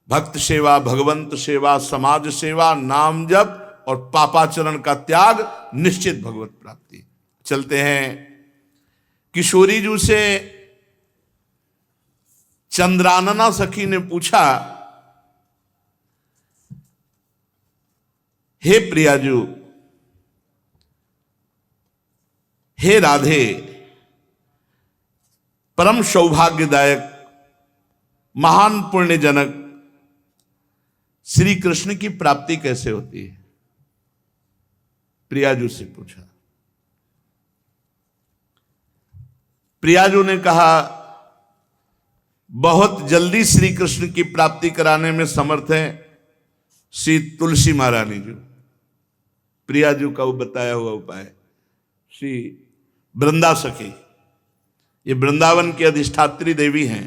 भक्त सेवा, भगवंत सेवा, समाज सेवा, नाम जप और पापाचरण का त्याग, निश्चित भगवत प्राप्ति। चलते हैं किशोरी जी से चंद्रानना सखी ने पूछा, हे प्रियाजू, हे राधे, परम सौभाग्यदायक महान पुण्यजनक श्री कृष्ण की प्राप्ति कैसे होती है? प्रियाजू से पूछा। प्रियाजू ने कहा, बहुत जल्दी श्री कृष्ण की प्राप्ति कराने में समर्थ हैं श्री तुलसी महारानी जी। प्रियाजू का वो बताया हुआ उपाय, श्री वृंदा सखी, ये वृंदावन की अधिष्ठात्री देवी हैं।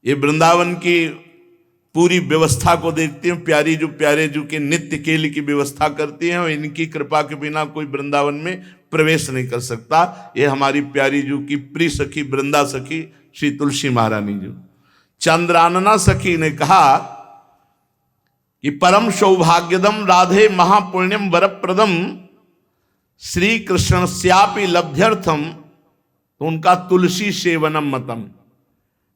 ये वृंदावन की पूरी व्यवस्था को देखती हैं। प्यारी जो प्यारे जो के नित्य केल की व्यवस्था करती हैं और इनकी कृपा के बिना कोई वृंदावन में प्रवेश नहीं कर सकता। ये हमारी प्यारी जो की प्रिय सखी वृंदा सखी श्री तुलसी महारानी जी। चंद्रानना सखी ने कहा कि परम सौभाग्यदम राधे महापुण्यम वरप्रदम श्री कृष्ण श्यापि लभ्यर्थम, तो उनका तुलसी सेवनम मतम।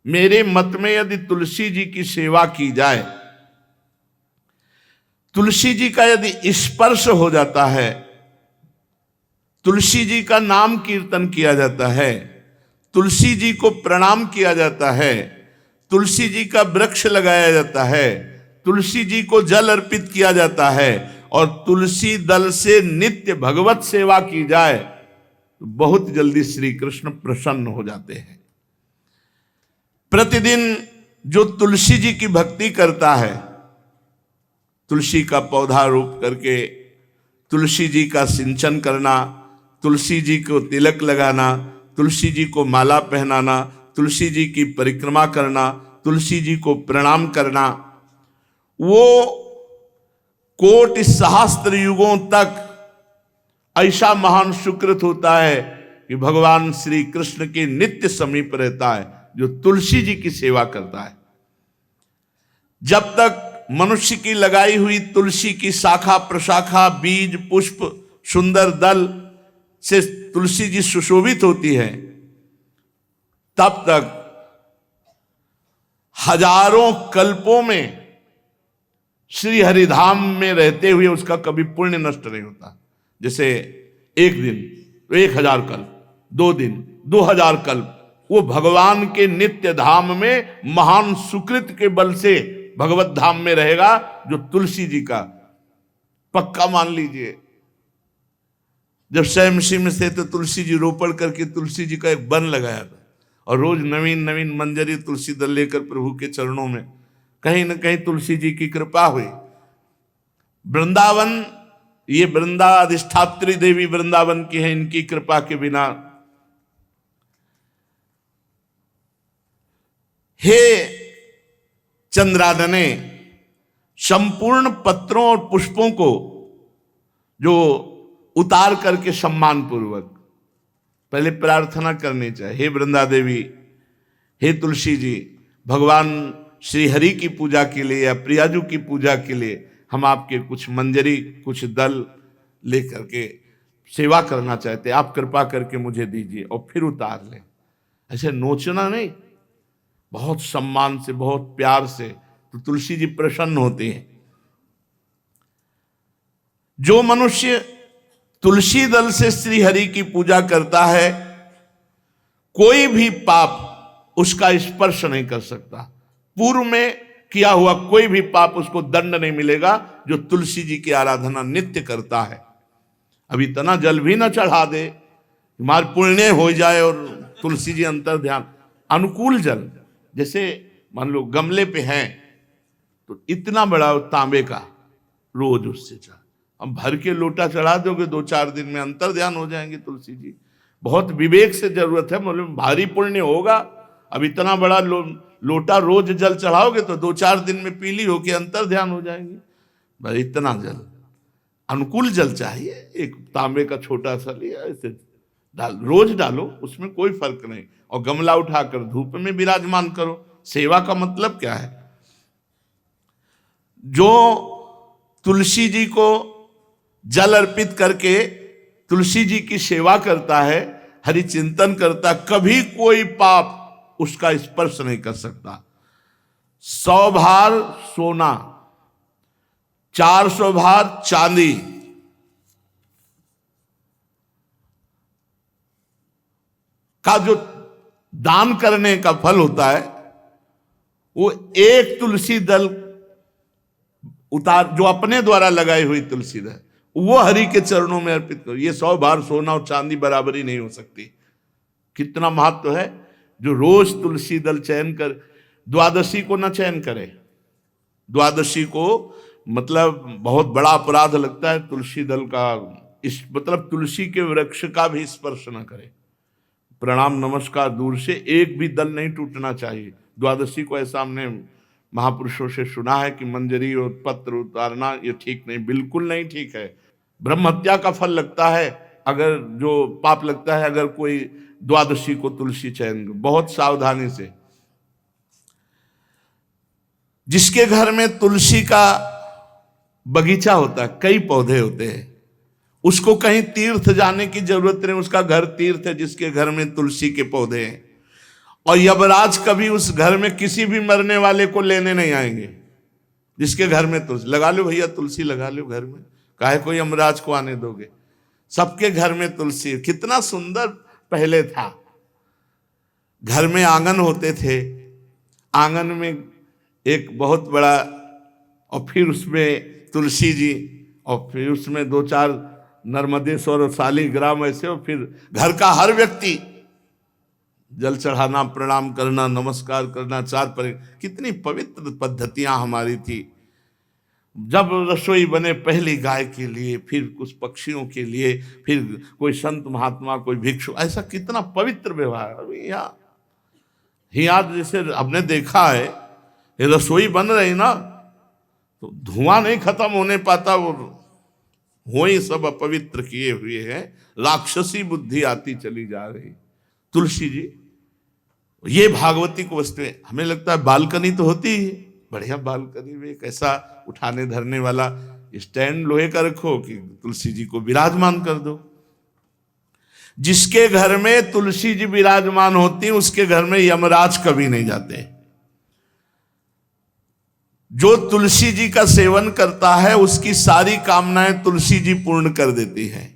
मेरे मत में यदि तुलसी जी की सेवा की जाए, तुलसी जी का यदि स्पर्श हो जाता है, तुलसी जी का नाम कीर्तन किया जाता है, तुलसी जी को प्रणाम किया जाता है, तुलसी जी का वृक्ष लगाया जाता है, तुलसी जी को जल अर्पित किया जाता है और तुलसी दल से नित्य भगवत सेवा की जाए, तो बहुत जल्दी श्री कृष्ण प्रसन्न हो जाते हैं। प्रतिदिन जो तुलसी जी की भक्ति करता है, तुलसी का पौधा रोप करके तुलसी जी का सिंचन करना, तुलसी जी को तिलक लगाना, तुलसी जी को माला पहनाना, तुलसी जी की परिक्रमा करना, तुलसी जी को प्रणाम करना, वो कोटि सहस्त्र युगों तक ऐसा महान सुकृत होता है कि भगवान श्री कृष्ण के नित्य समीप रहता है जो तुलसी जी की सेवा करता है। जब तक मनुष्य की लगाई हुई तुलसी की शाखा प्रशाखा बीज पुष्प सुंदर दल से तुलसी जी सुशोभित होती है, तब तक हजारों कल्पों में श्री हरिधाम में रहते हुए उसका कभी पुण्य नष्ट नहीं होता। जैसे एक दिन तो 1000 कल्प, 2 दिन 2000 कल्प वो भगवान के नित्य धाम में महान सुकृत के बल से भगवत धाम में रहेगा, जो तुलसी जी का पक्का मान लीजिए। जब स्वयंसी में से तो तुलसी जी रोपण करके तुलसी जी का एक वन लगाया था और रोज नवीन नवीन मंजरी तुलसी दल लेकर प्रभु के चरणों में, कहीं न कहीं तुलसी जी की कृपा हुई। वृंदावन, ये वृंदा अधिष्ठात्री देवी वृंदावन की है, इनकी कृपा के बिना। हे चंद्रानने, संपूर्ण पत्रों और पुष्पों को जो उतार करके सम्मान पूर्वक पहले प्रार्थना करनी चाहिए। हे वृंदा देवी, हे तुलसी जी, भगवान श्री हरि की पूजा के लिए या प्रियाजू की पूजा के लिए हम आपके कुछ मंजरी कुछ दल लेकर के सेवा करना चाहते हैं, आप कृपा करके मुझे दीजिए, और फिर उतार लें। ऐसे नोचना नहीं, बहुत सम्मान से बहुत प्यार से, तो तुलसी जी प्रसन्न होते हैं। जो मनुष्य तुलसी दल से श्री हरि की पूजा करता है कोई भी पाप उसका स्पर्श नहीं कर सकता। पूर्व में किया हुआ कोई भी पाप उसको दंड नहीं मिलेगा जो तुलसी जी की आराधना नित्य करता है। अब इतना जल भी ना चढ़ा दे, हमार पुण्य हो जाए और तुलसी जी अंतर ध्यान। अनुकूल जल, जैसे मान लो गमले पे हैं तो इतना बड़ा तांबे का रोज उससे चढ़ा, हम भर के लोटा चढ़ा दोगे 2-4 दिन में अंतर ध्यान हो जाएंगे तुलसी जी। बहुत विवेक से जरूरत है, मतलब भारी पुण्य होगा। अब इतना बड़ा लोटा रोज जल चढ़ाओगे तो 2-4 दिन में पीली होके अंतर ध्यान हो जाएंगे। बस इतना जल, अनुकूल जल चाहिए। एक तांबे का छोटा सा लिया, ऐसे रोज डालो, उसमें कोई फर्क नहीं। और गमला उठाकर धूप में विराजमान करो। सेवा का मतलब क्या है? जो तुलसी जी को जल अर्पित करके तुलसी जी की सेवा करता है, हरि चिंतन करता, कभी कोई पाप उसका स्पर्श नहीं कर सकता। 100 भार सोना, 400 भार चांदी का जो दान करने का फल होता है, वो एक तुलसी दल उतार, जो अपने द्वारा लगाई हुई तुलसी दल, वो हरि के चरणों में अर्पित करो। ये 100 भार सोना और चांदी बराबरी नहीं हो सकती। कितना महत्व है। जो रोज तुलसी दल चयन कर, द्वादशी को ना चयन करे। द्वादशी को मतलब बहुत बड़ा अपराध लगता है तुलसी दल का, इस मतलब तुलसी के वृक्ष का भी स्पर्श न करे। प्रणाम नमस्कार दूर से, एक भी दल नहीं टूटना चाहिए। द्वादशी को ऐसा हमने महापुरुषों से सुना है कि मंजरी और पत्र उतारना ये ठीक नहीं, बिल्कुल नहीं ठीक है। ब्रह्म हत्या का फल लगता है, अगर जो पाप लगता है अगर कोई द्वादशी को तुलसी चयन, बहुत सावधानी से। जिसके घर में तुलसी का बगीचा होता है, कई पौधे होते हैं, उसको कहीं तीर्थ जाने की जरूरत नहीं, उसका घर तीर्थ है जिसके घर में तुलसी के पौधे हैं। और यमराज कभी उस घर में किसी भी मरने वाले को लेने नहीं आएंगे जिसके घर में तुलसी। लगा लो भैया तुलसी लगा लो घर में, काहे कोई यमराज को आने दोगे? सबके घर में तुलसी। कितना सुंदर पहले था। घर में आंगन होते थे, आंगन में एक बहुत बड़ा, और फिर उसमें तुलसी जी, और फिर उसमें 2-4 नर्मदेश्वर और शालिग्राम ऐसे, और फिर घर का हर व्यक्ति जल चढ़ाना, प्रणाम करना, नमस्कार करना, 4 पर। कितनी पवित्र पद्धतियां हमारी थी। जब रसोई बने पहली गाय के लिए, फिर कुछ पक्षियों के लिए, फिर कोई संत महात्मा, कोई भिक्षु, ऐसा कितना पवित्र व्यवहार। अभी यहाँ जैसे हमने देखा है, ये रसोई बन रही ना तो धुआं नहीं खत्म होने पाता, वो हो ही सब अपवित्र किए हुए हैं। राक्षसी बुद्धि आती चली जा रही। तुलसी जी, ये भागवती को वस्तु है। हमें लगता है बालकनी तो होती ही, बढ़िया बालकनी में एक ऐसा उठाने धरने वाला स्टैंड लोहे का रखो कि तुलसी जी को विराजमान कर दो। जिसके घर में तुलसी जी विराजमान होती, उसके घर में यमराज कभी नहीं जाते। जो तुलसी जी का सेवन करता है उसकी सारी कामनाएं तुलसी जी पूर्ण कर देती हैं।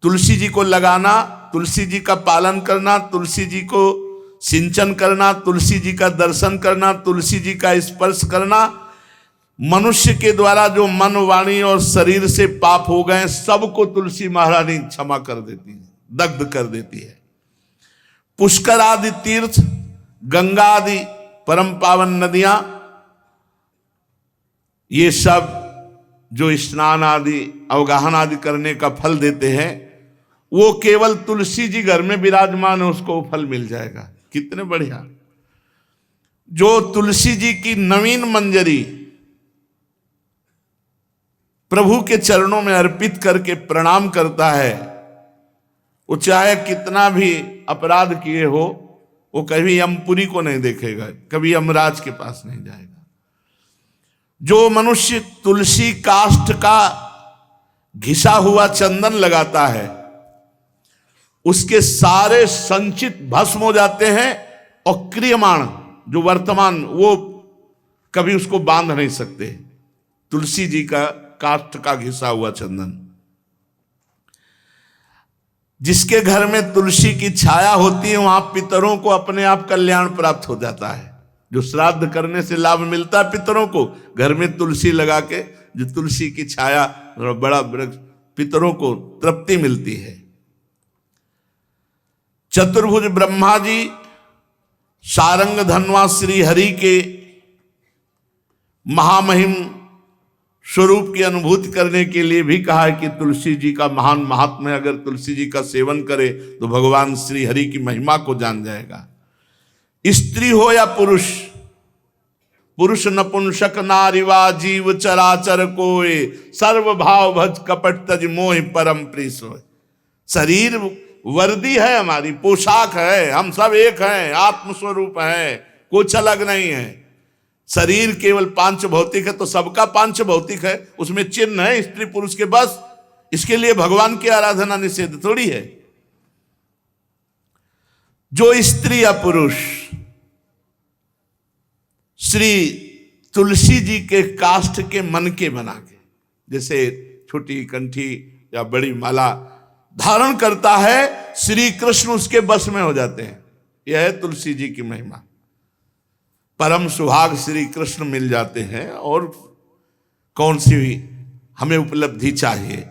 तुलसी जी को लगाना, तुलसी जी का पालन करना, तुलसी जी को सिंचन करना, तुलसी जी का दर्शन करना, तुलसी जी का स्पर्श करना, मनुष्य के द्वारा जो मन, वाणी और शरीर से पाप हो गए सबको तुलसी महारानी क्षमा कर देती है, दग्ध कर देती है। पुष्कर आदि तीर्थ, गंगा आदि परम पावन नदियां, ये सब जो स्नान आदि, अवगाहन आदि करने का फल देते हैं, वो केवल तुलसी जी घर में विराजमान है उसको फल मिल जाएगा। कितने बढ़िया। जो तुलसी जी की नवीन मंजरी प्रभु के चरणों में अर्पित करके प्रणाम करता है, वो चाहे कितना भी अपराध किए हो, वो कभी यमपुरी को नहीं देखेगा, कभी यमराज के पास नहीं जाएगा। जो मनुष्य तुलसी काष्ठ का घिसा हुआ चंदन लगाता है, उसके सारे संचित भस्म हो जाते हैं, और क्रियमाण जो वर्तमान, वो कभी उसको बांध नहीं सकते। तुलसी जी का काष्ठ का घिसा हुआ चंदन। जिसके घर में तुलसी की छाया होती है वहां पितरों को अपने आप कल्याण प्राप्त हो जाता है। जो श्राद्ध करने से लाभ मिलता है पितरों को, घर में तुलसी लगा के जो तुलसी की छाया बड़ा वृक्ष, पितरों को तृप्ति मिलती है। चतुर्भुज ब्रह्मा जी सारंग धनवा श्री हरि के महामहिम स्वरूप की अनुभूति करने के लिए भी कहा है कि तुलसी जी का महान महात्म्य, अगर तुलसी जी का सेवन करे तो भगवान श्री हरि की महिमा को जान जाएगा। स्त्री हो या पुरुष, पुरुष नपुंसक नारीवा जीव चराचर कोय, सर्व भाव भज कपट तज मोहि परम प्रिय सोय। शरीर वर्दी है, हमारी पोशाक है, हम सब एक हैं, आत्मस्वरूप है, कुछ अलग नहीं है। शरीर केवल पांच भौतिक है तो सबका पांच भौतिक है, उसमें चिन्ह है स्त्री पुरुष के, बस इसके लिए भगवान की आराधना निषेध थोड़ी है। जो स्त्री या पुरुष श्री तुलसी जी के काष्ठ के मन के बना के, जैसे छोटी कंठी या बड़ी माला धारण करता है, श्री कृष्ण उसके बस में हो जाते हैं। यह है तुलसी जी की महिमा। परम सुहाग श्री कृष्ण मिल जाते हैं, और कौन सी भी हमें उपलब्धि चाहिए।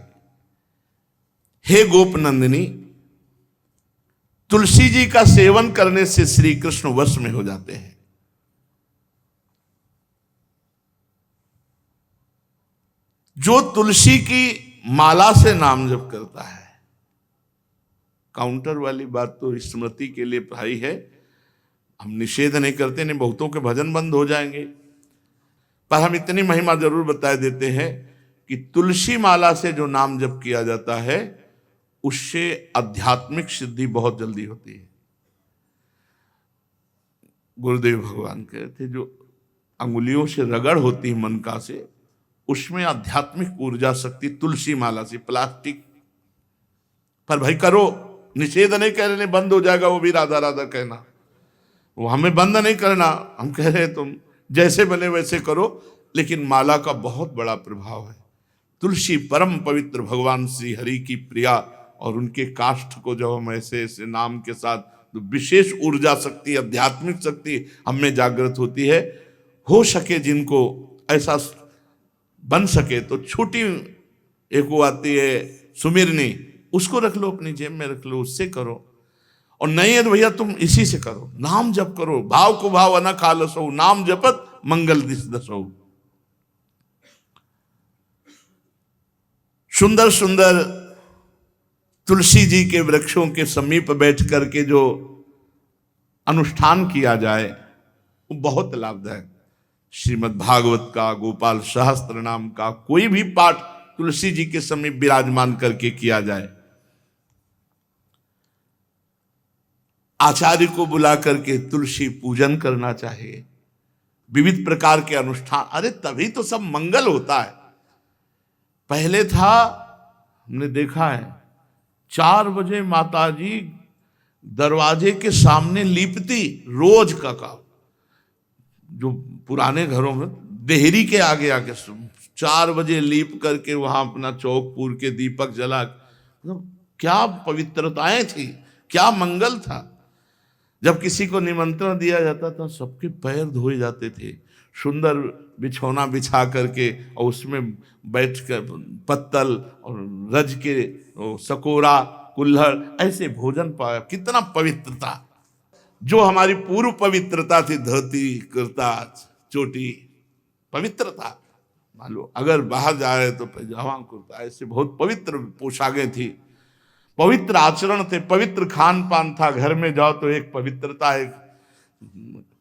हे गोपनंदिनी, तुलसी जी का सेवन करने से श्री कृष्ण वश में हो जाते हैं। जो तुलसी की माला से नाम जप करता है, काउंटर वाली बात तो स्मृति के लिए भाई है, हम निषेध नहीं करते, नहीं बहुतों के भजन बंद हो जाएंगे, पर हम इतनी महिमा जरूर बता देते हैं कि तुलसी माला से जो नाम जप किया जाता है उससे आध्यात्मिक सिद्धि बहुत जल्दी होती है। गुरुदेव भगवान कहते थे जो अंगुलियों से रगड़ होती है मन का से, उसमें आध्यात्मिक ऊर्जा शक्ति तुलसी माला से। प्लास्टिक पर भाई करो, निषेध नहीं कह रहे बंद हो जाएगा वो भी राधा राधा कहना, वो हमें बंद नहीं करना, हम कह रहे तुम जैसे बने वैसे करो, लेकिन माला का बहुत बड़ा प्रभाव है। तुलसी परम पवित्र भगवान श्री हरि की प्रिया, और उनके काष्ठ को जब हम ऐसे ऐसे नाम के साथ, तो विशेष ऊर्जा शक्ति, आध्यात्मिक शक्ति हम में जागृत होती है। हो सके जिनको ऐसा बन सके तो छोटी एक वो आती है सुमिरनी, उसको रख लो, अपनी जेब में रख लो, उससे करो। और नहीं है तो भैया तुम इसी से करो, नाम जप करो, भाव को भाव अना खालसो, नाम जपत मंगल दिस दसो। सुंदर सुंदर तुलसी जी के वृक्षों के समीप बैठ करके जो अनुष्ठान किया जाए वो बहुत लाभदायक। श्रीमद् भागवत का, गोपाल सहस्त्र नाम का कोई भी पाठ तुलसी जी के समीप विराजमान करके किया जाए, आचार्य को बुला करके तुलसी पूजन करना चाहिए, विविध प्रकार के अनुष्ठान, अरे तभी तो सब मंगल होता है। पहले था, हमने देखा है, 4 बजे माताजी दरवाजे के सामने लीपती, रोज का काम। जो पुराने घरों में देहरी के आगे आके 4 बजे लीप करके वहां अपना चौक पूर के दीपक जला, मतलब क्या पवित्रताएं थी, क्या मंगल था। जब किसी को निमंत्रण दिया जाता था सबके पैर धोए जाते थे, सुंदर बिछौना बिछा करके, और उसमें बैठ कर पत्तल और रज के सकोरा कुल्हड़ ऐसे भोजन पाया। कितना पवित्रता, जो हमारी पूर्व पवित्रता थी, धोती कुर्ता चोटी, पवित्रता। मान लो अगर बाहर जा रहे तो पैजामा कुर्ता, ऐसे बहुत पवित्र पोशाकें थी, पवित्र आचरण थे, पवित्र खान पान था। घर में जाओ तो एक पवित्रता, एक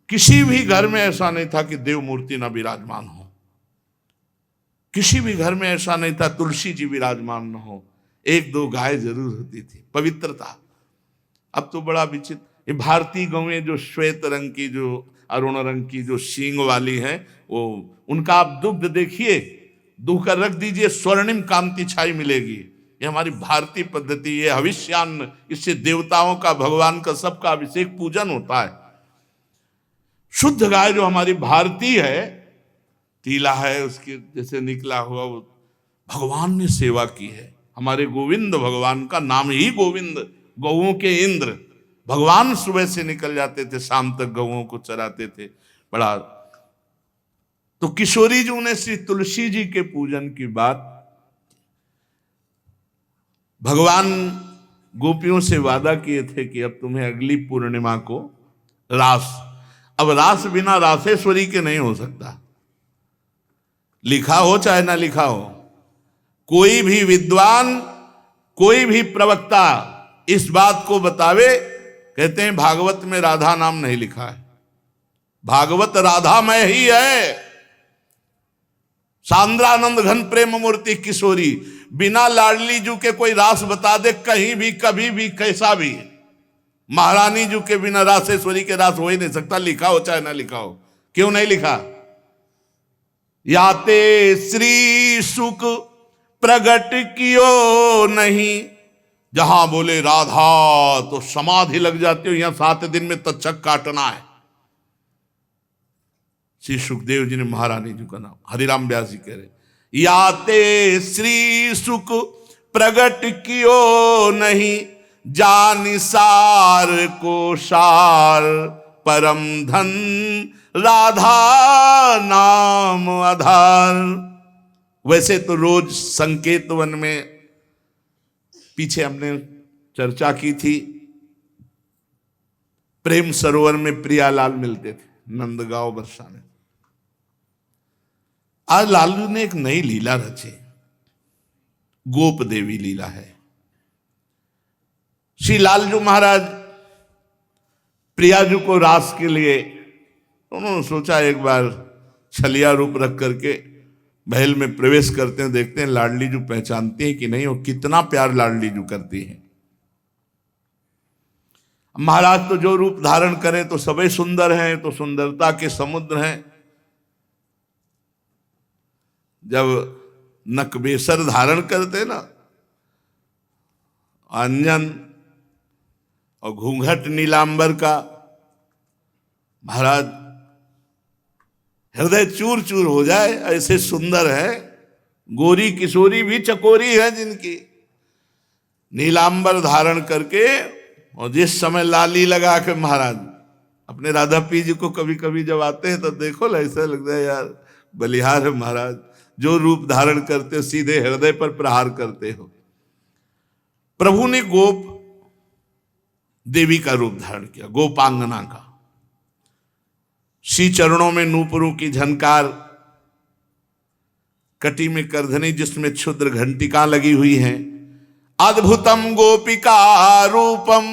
किसी भी घर में ऐसा नहीं था कि देव मूर्ति ना विराजमान हो, किसी भी घर में ऐसा नहीं था तुलसी जी विराजमान न हो, 1-2 गाय जरूर होती थी, पवित्रता। अब तो बड़ा विचित्र, ये भारतीय गौएं जो श्वेत रंग की, जो अरुण रंग की, जो सींग वाली हैं, वो उनका आप दुग्ध देखिए, दूह कर रख दीजिए, स्वर्णिम कांति छाई मिलेगी। ये हमारी भारतीय पद्धति, ये हविष्यान्न, इससे देवताओं का, भगवान का, सबका अभिषेक पूजन होता है। शुद्ध गाय जो हमारी भारतीय है, तीला है उसके जैसे निकला हुआ, वो भगवान ने सेवा की है, हमारे गोविंद भगवान का नाम ही गोविंद, गौओं के इंद्र। भगवान सुबह से निकल जाते थे, शाम तक गौओं को चराते थे। बड़ा तो किशोरी जी ने श्री तुलसी जी के पूजन की बात, भगवान गोपियों से वादा किए थे कि अब तुम्हें अगली पूर्णिमा को रास, अब रास बिना रासेश्वरी के नहीं हो सकता, लिखा हो चाहे ना लिखा हो। कोई भी विद्वान, कोई भी प्रवक्ता इस बात को बतावे, कहते हैं भागवत में राधा नाम नहीं लिखा है, भागवत राधामय ही है। सांद्रानंद घन प्रेम मूर्ति किशोरी, बिना लाडली जू के कोई रास बता दे कहीं भी, कभी भी, कैसा भी, महारानी जू के बिना रासेश्वरी के रास हो ही नहीं सकता, लिखा हो चाहे ना लिखा हो। क्यों नहीं लिखा? याते श्री सुख प्रगट कियो नहीं, जहां बोले राधा तो समाधि लग जाती हो, यहां 7 दिन में तक्षक काटना है। श्री सुखदेव जी ने महारानी जी का नाम, हरिराम व्यास जी कह रहे, याते श्री सुख प्रगट कियो नहीं, जानि सार को सार परम धन, राधा नाम आधार। वैसे तो रोज संकेत वन में, पीछे हमने चर्चा की थी, प्रेम सरोवर में प्रियालाल मिलते थे, नंदगांव बरसा में। आज लालू ने एक नई लीला रची, गोप देवी लीला है। श्री लालजू महाराज प्रियाजू को रास के लिए उन्होंने सोचा एक बार छलिया रूप रख करके महल में प्रवेश करते हैं, देखते हैं लाडली जू पहचानती है कि नहीं, और कितना प्यार लाडली जू करती है। महाराज तो जो रूप धारण करें तो सभी सुंदर हैं, तो सुंदरता के समुद्र हैं। जब नकबेसर धारण करते ना, अंजन और घूंघट नीलांबर का, महाराज हृदय चूर चूर हो जाए, ऐसे सुंदर है। गोरी किशोरी भी चकोरी है जिनकी, नीलांबर धारण करके, और जिस समय लाली लगा के महाराज अपने राधा पी जी को कभी कभी जब आते हैं तो देखो ऐसा लगता है यार बलिहार है महाराज, जो रूप धारण करते हो सीधे हृदय पर प्रहार करते हो। प्रभु ने गोप देवी का रूप धारण किया, गोपांगना का। श्री चरणों में नूपुरों की झनकार, कटी में करधनी जिसमें क्षुद्र घंटिका लगी हुई हैं। अद्भुतम गोपिका रूपम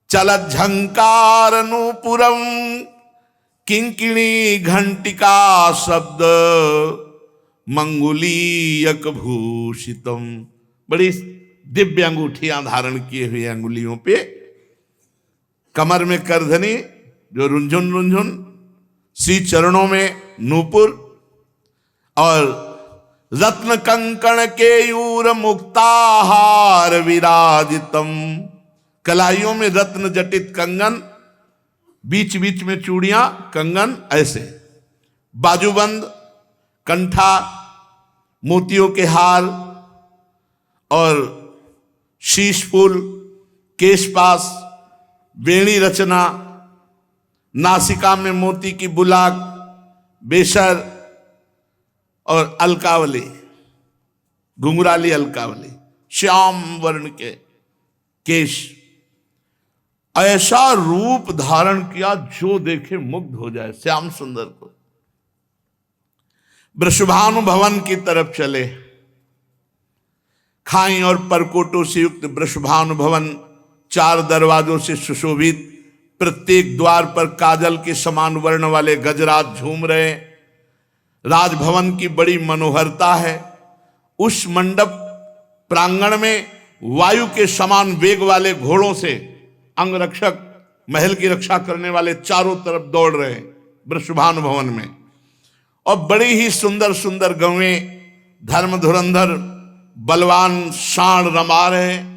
चलत झंकार नूपुरम, किंकिणी घंटिका शब्द मंगुलीयक भूषितम। बड़ी दिव्य अंगूठियां धारण किए हुए अंगुलियों पे, कमर में करधनी जो रुंझुन रुंझुन, श्री चरणों में नूपुर, और रत्न कंकण के यूर मुक्ताहार विराजितम। कलाइयों में रत्न जटित कंगन, बीच बीच में चूड़ियां, कंगन ऐसे, बाजूबंद, कंठा, मोतियों के हार और शीश फूल, केशपास, वेणी रचना, नासिका में मोती की बुलाक, बेशर और अलकावली, घुंघराली अलकावली, श्याम वर्ण के केश। ऐसा रूप धारण किया जो देखे मुग्ध हो जाए श्याम सुंदर को। वृषभानु भवन की तरफ चले। खाई और परकोटों से युक्त वृषभानु भवन 4 दरवाजों से सुशोभित, प्रत्येक द्वार पर काजल के समान वर्ण वाले गजराज झूम रहे। राजभवन की बड़ी मनोहरता है। उस मंडप प्रांगण में वायु के समान वेग वाले घोड़ों से अंगरक्षक, महल की रक्षा करने वाले चारों तरफ दौड़ रहे हैं वृषभानु भवन में। और बड़ी ही सुंदर सुंदर गौएं, धर्म धुरंधर बलवान सांड रमा रहे हैं।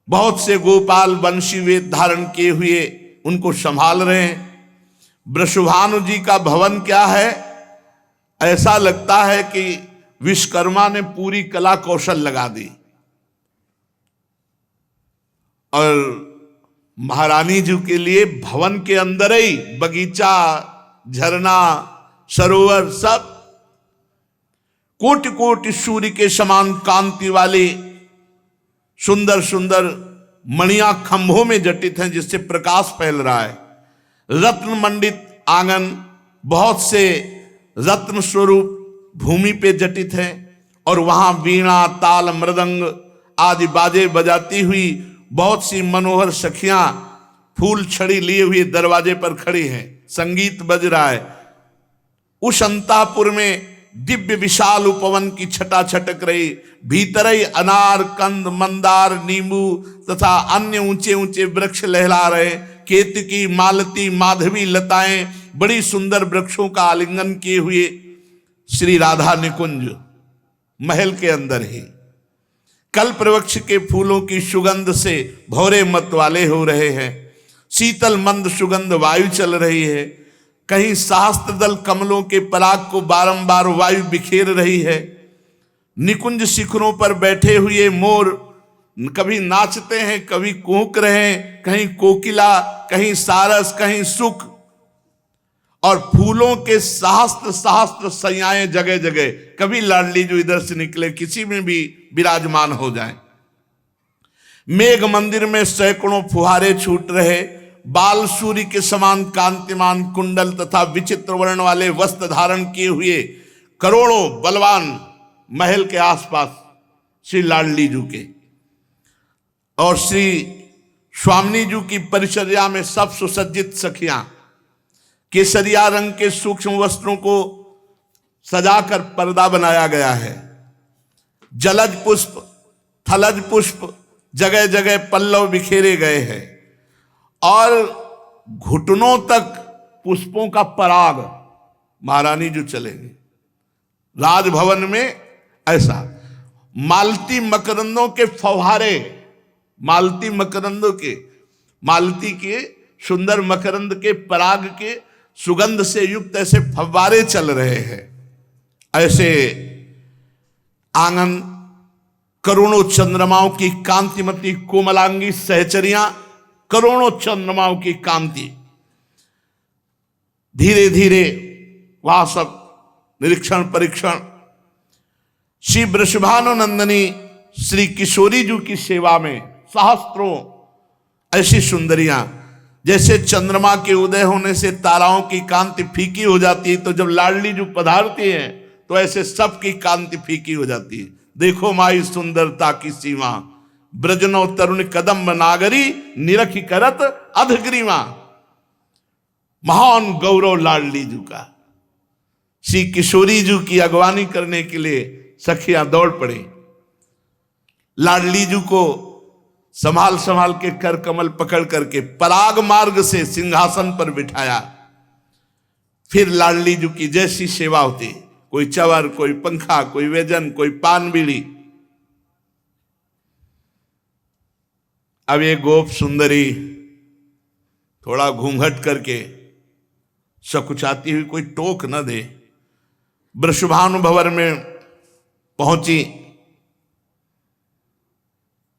बहुत से गोपाल वंशी वेद धारण किए हुए उनको संभाल रहे हैं। वृषभानु जी का भवन क्या है, ऐसा लगता है कि विश्वकर्मा ने पूरी कला कौशल लगा दी और महारानी जी के लिए भवन के अंदर ही बगीचा, झरना, सरोवर सब कोटि कोटि सूर्य के समान कांति वाली सुंदर सुंदर मणियां खंभों में जटित हैं, जिससे प्रकाश फैल रहा है। रत्न मंडित आंगन, बहुत से रत्न स्वरूप भूमि पे जटित हैं और वहां वीणा, ताल, मृदंग आदि बाजे बजाती हुई बहुत सी मनोहर सखियां फूल छड़ी लिए हुए दरवाजे पर खड़ी हैं, संगीत बज रहा है। उस अंतापुर में दिव्य विशाल उपवन की छटा छटक रही, भीतर ही अनार, कंद, मंदार, नींबू तथा अन्य ऊंचे ऊंचे वृक्ष लहला रहे। केतकी, मालती, माधवी लताएं बड़ी सुंदर वृक्षों का आलिंगन किए हुए श्री राधा निकुंज महल के अंदर ही कल्प वृक्ष के फूलों की सुगंध से भौरे मत वाले हो रहे हैं। शीतल मंद सुगंध वायु चल रही है। कहीं सहस्त्र दल कमलों के पराग को बारंबार वायु बिखेर रही है। निकुंज शिखरों पर बैठे हुए मोर कभी नाचते हैं, कभी कूक रहे हैं, कहीं कोकिला, कहीं सारस, कहीं सुख, और फूलों के सहस्त्र सहस्त्र सैयाएं जगह जगह। कभी लाडली जो इधर से निकले, किसी में भी विराजमान हो जाए। मेघ मंदिर में सैकड़ों फुहारे छूट रहे। बाल सूर्य के समान कांतिमान कुंडल तथा विचित्र वर्ण वाले वस्त्र धारण किए हुए करोड़ों बलवान महल के आसपास श्री लाडली जी के और श्री स्वामिनी जी की परिचर्या में सब सुसज्जित सखियां केसरिया रंग के सूक्ष्म वस्त्रों को सजाकर पर्दा बनाया गया है। जलज पुष्प, थलज पुष्प जगह जगह पल्लव बिखेरे गए हैं और घुटनों तक पुष्पों का पराग महारानी जो चलेंगे। राजभवन में ऐसा मालती मकरंदों के फव्वारे, मालती मकरंदों के, मालती के सुंदर मकरंद के पराग के सुगंध से युक्त ऐसे फव्वारे चल रहे हैं। ऐसे आंगन करोड़ों चंद्रमाओं की कांतिमती कोमलांगी सहचरियां, करोड़ों चंद्रमाओं की कांति, धीरे धीरे वहां सब निरीक्षण परीक्षण। श्री वृषभानुनंदनी श्री किशोरी जी की सेवा में सहस्त्रों ऐसी सुंदरियां, जैसे चंद्रमा के उदय होने से ताराओं की कांति फीकी हो जाती है, तो जब लाडली जी पधारती है तो ऐसे सबकी कांति फीकी हो जाती है। देखो माई सुंदरता की सीमा, ब्रजनो तरुण कदम्ब नागरी, निरखी करत अधग्रीवा। महान गौरव लाडली जी का। श्री किशोरी जी की अगवानी करने के लिए सखियां दौड़ पड़ी। लाडली जी को संभाल संभाल के कर कमल पकड़ करके पराग मार्ग से सिंहासन पर बिठाया। फिर लाडली जी की जैसी सेवा होती, कोई चवर, कोई पंखा, कोई व्यजन, कोई पान बीड़ी। अब ये गोप सुंदरी थोड़ा घूंघट करके सकुचाती हुई कोई टोक न दे, वृषभानु भवन में पहुंची।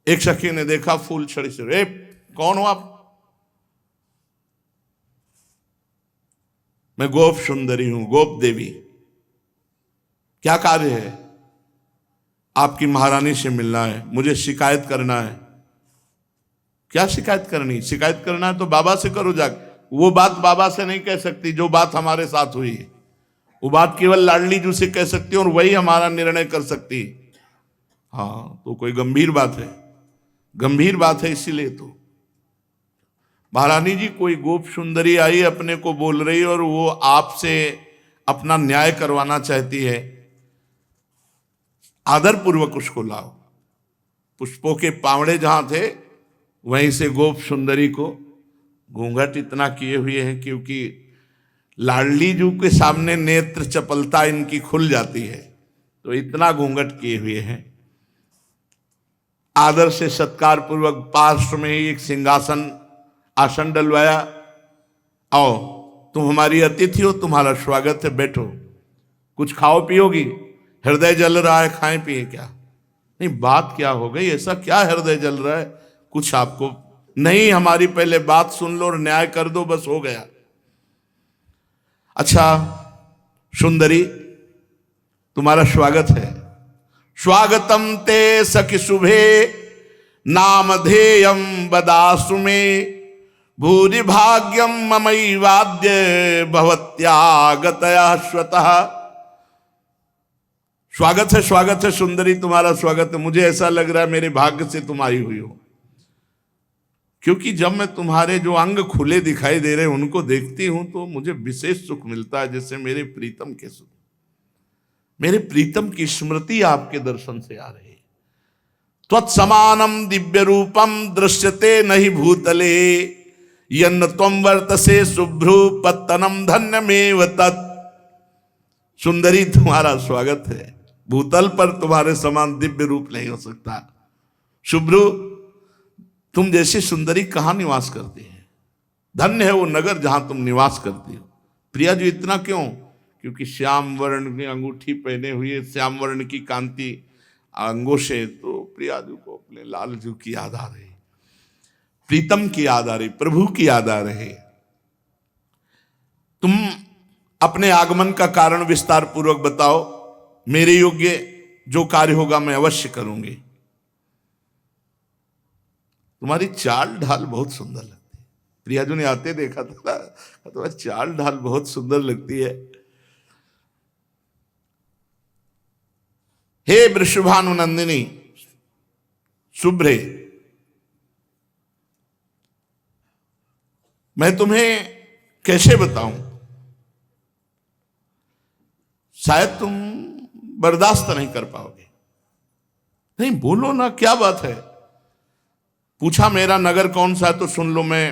एक सखी ने देखा फूल छड़ी से, रे कौन हो आप? मैं गोप सुंदरी हूं, गोप देवी। क्या कार्य है? आपकी महारानी से मिलना है, मुझे शिकायत करना है। क्या शिकायत करनी? शिकायत करना है तो बाबा से करो जाकर। वो बात बाबा से नहीं कह सकती जो बात हमारे साथ हुई है, वो बात केवल लाडली जी से कह सकती है और वही हमारा निर्णय कर सकती है। हाँ, तो कोई गंभीर बात है, गंभीर बात है। इसीलिए तो महारानी जी, कोई गोप सुंदरी आई अपने को बोल रही और वो आपसे अपना न्याय करवाना चाहती है, आदर पूर्वक उसको लाओ। पुष्पों के पावड़े जहां थे वहीं से गोप सुंदरी को घूंघट इतना किए हुए हैं, क्योंकि लाडली जी के सामने नेत्र चपलता इनकी खुल जाती है, तो इतना घूंघट किए हुए हैं। आदर से सत्कार पूर्वक पार्श्व में ही एक सिंहासन आसन डलवाया। आओ, तुम हमारी अतिथि हो, तुम्हारा स्वागत है, बैठो। कुछ खाओ पियोगी? हृदय जल रहा है, खाएं पिए क्या? नहीं, बात क्या हो गई? ऐसा क्या हृदय जल रहा है? कुछ आपको नहीं, हमारी पहले बात सुन लो और न्याय कर दो, बस हो गया। अच्छा सुंदरी, तुम्हारा स्वागत है। स्वागतम ते सखि शुभे नामधेयम बदासु में भूरि भाग्यम ममैवाद्य भवत्यागतया स्वतः। स्वागत है सुंदरी, तुम्हारा स्वागत है। मुझे ऐसा लग रहा है मेरे भाग्य से तुम आई हुई हो, क्योंकि जब मैं तुम्हारे जो अंग खुले दिखाई दे रहे हैं उनको देखती हूं तो मुझे विशेष सुख मिलता है, जैसे मेरे प्रीतम के सुख, मेरे प्रीतम की स्मृति आपके दर्शन से आ रही है। त्वत्समानम दिव्य रूपम दृश्यते नहीं भूतले यन्न त्वं वर्तसे शुभ्रू पत्तनम धन्यमेव तत्। सुंदरी, तुम्हारा स्वागत है। भूतल पर तुम्हारे समान दिव्य रूप नहीं हो सकता। शुभ्रू, तुम जैसी सुंदरी कहां निवास करती है? धन्य है वो नगर जहां तुम निवास करती हो। प्रिया जी, इतना क्यों? क्योंकि श्याम वर्ण की अंगूठी पहने हुए, श्याम वर्ण की कांति अंगों से, तो प्रिया जी को अपने लाल जी की याद आ रही, प्रीतम की याद आ रही, प्रभु की याद आ रही। तुम अपने आगमन का कारण विस्तार पूर्वक बताओ। मेरे योग्य जो कार्य होगा मैं अवश्य करूंगी। तुम्हारी चाल ढाल बहुत सुंदर लगती है। प्रिया जी ने आते देखा था, तुम्हारी चाल ढाल बहुत सुंदर लगती है। हे वृषभानुनंदिनी शुभ्रे, मैं तुम्हें कैसे बताऊं? शायद तुम बर्दाश्त नहीं कर पाओगे। नहीं, बोलो ना, क्या बात है? पूछा मेरा नगर कौन सा है, तो सुन लो। मैं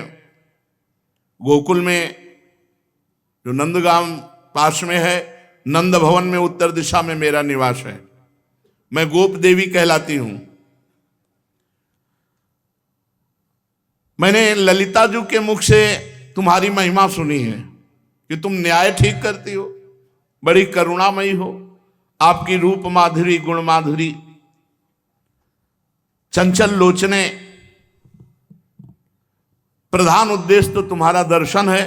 गोकुल में, जो नंदगांव पास में है, नंद भवन में उत्तर दिशा में मेरा निवास है। मैं गोप देवी कहलाती हूं। मैंने ललिता जी के मुख से तुम्हारी महिमा सुनी है कि तुम न्याय ठीक करती हो, बड़ी करुणामयी हो। आपकी रूप माधुरी, गुण माधुरी, चंचल लोचने, प्रधान उद्देश्य तो तुम्हारा दर्शन है।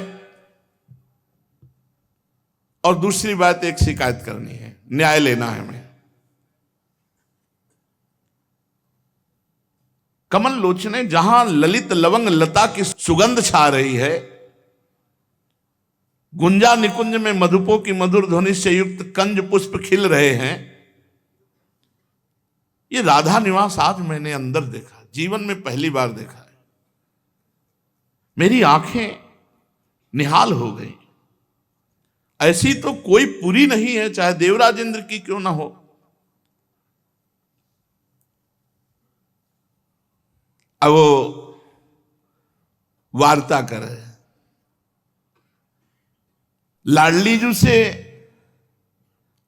और दूसरी बात, एक शिकायत करनी है, न्याय लेना है हमें। कमल लोचने, जहां ललित लवंग लता की सुगंध छा रही है, गुंजा निकुंज में मधुपो की मधुर ध्वनि से युक्त कंज पुष्प खिल रहे हैं, ये राधा निवास आज मैंने अंदर देखा, जीवन में पहली बार देखा है। मेरी आंखें निहाल हो गई। ऐसी तो कोई पुरी नहीं है, चाहे देवराज इंद्र की क्यों ना हो। अब वो वार्ता करे, लाडली जी से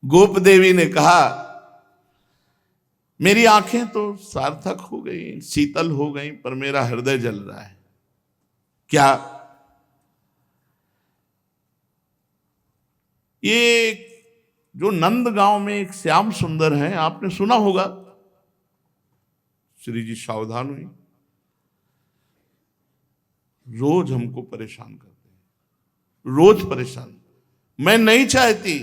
गोप देवी ने कहा, मेरी आंखें तो सार्थक हो गई, शीतल हो गई, पर मेरा हृदय जल रहा है। क्या? ये जो नंदगांव में एक श्याम सुंदर है, आपने सुना होगा। श्री जी सावधान हुई, रोज हमको परेशान करते हैं, रोज परेशान। मैं नहीं चाहती,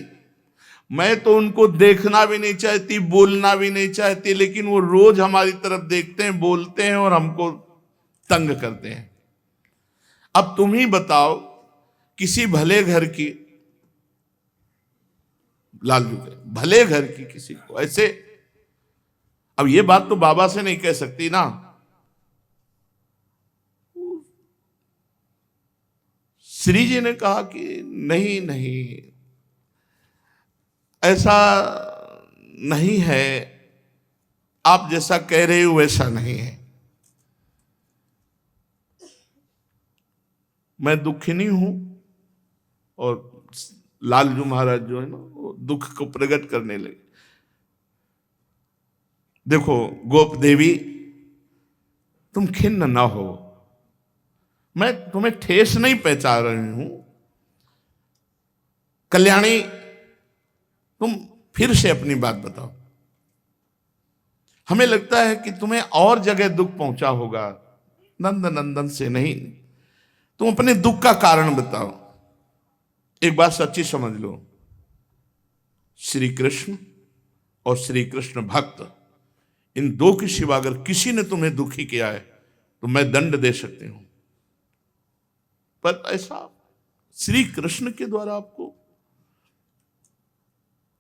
मैं तो उनको देखना भी नहीं चाहती, बोलना भी नहीं चाहती, लेकिन वो रोज हमारी तरफ देखते हैं, बोलते हैं और हमको तंग करते हैं। अब तुम ही बताओ, किसी भले घर की, लालू के भले घर की किसी को ऐसे, अब ये बात तो बाबा से नहीं कह सकती ना। श्री जी ने कहा कि नहीं नहीं, ऐसा नहीं है, आप जैसा कह रहे हो वैसा नहीं है। मैं दुखिनी हूं, और लालजू महाराज जो है ना, वो दुख को प्रकट करने लगे। देखो गोप देवी, तुम खिन्न ना हो, मैं तुम्हें ठेस नहीं पहुंचा रही हूं। कल्याणी, तुम फिर से अपनी बात बताओ। हमें लगता है कि तुम्हें और जगह दुख पहुंचा होगा, नंद नंदन से नहीं। तुम अपने दुख का कारण बताओ। एक बात सच्ची समझ लो, श्री कृष्ण और श्री कृष्ण भक्त, इन दो के सिवा अगर किसी ने तुम्हें दुखी किया है तो मैं दंड दे सकती हूं, पर ऐसा श्री कृष्ण के द्वारा आपको।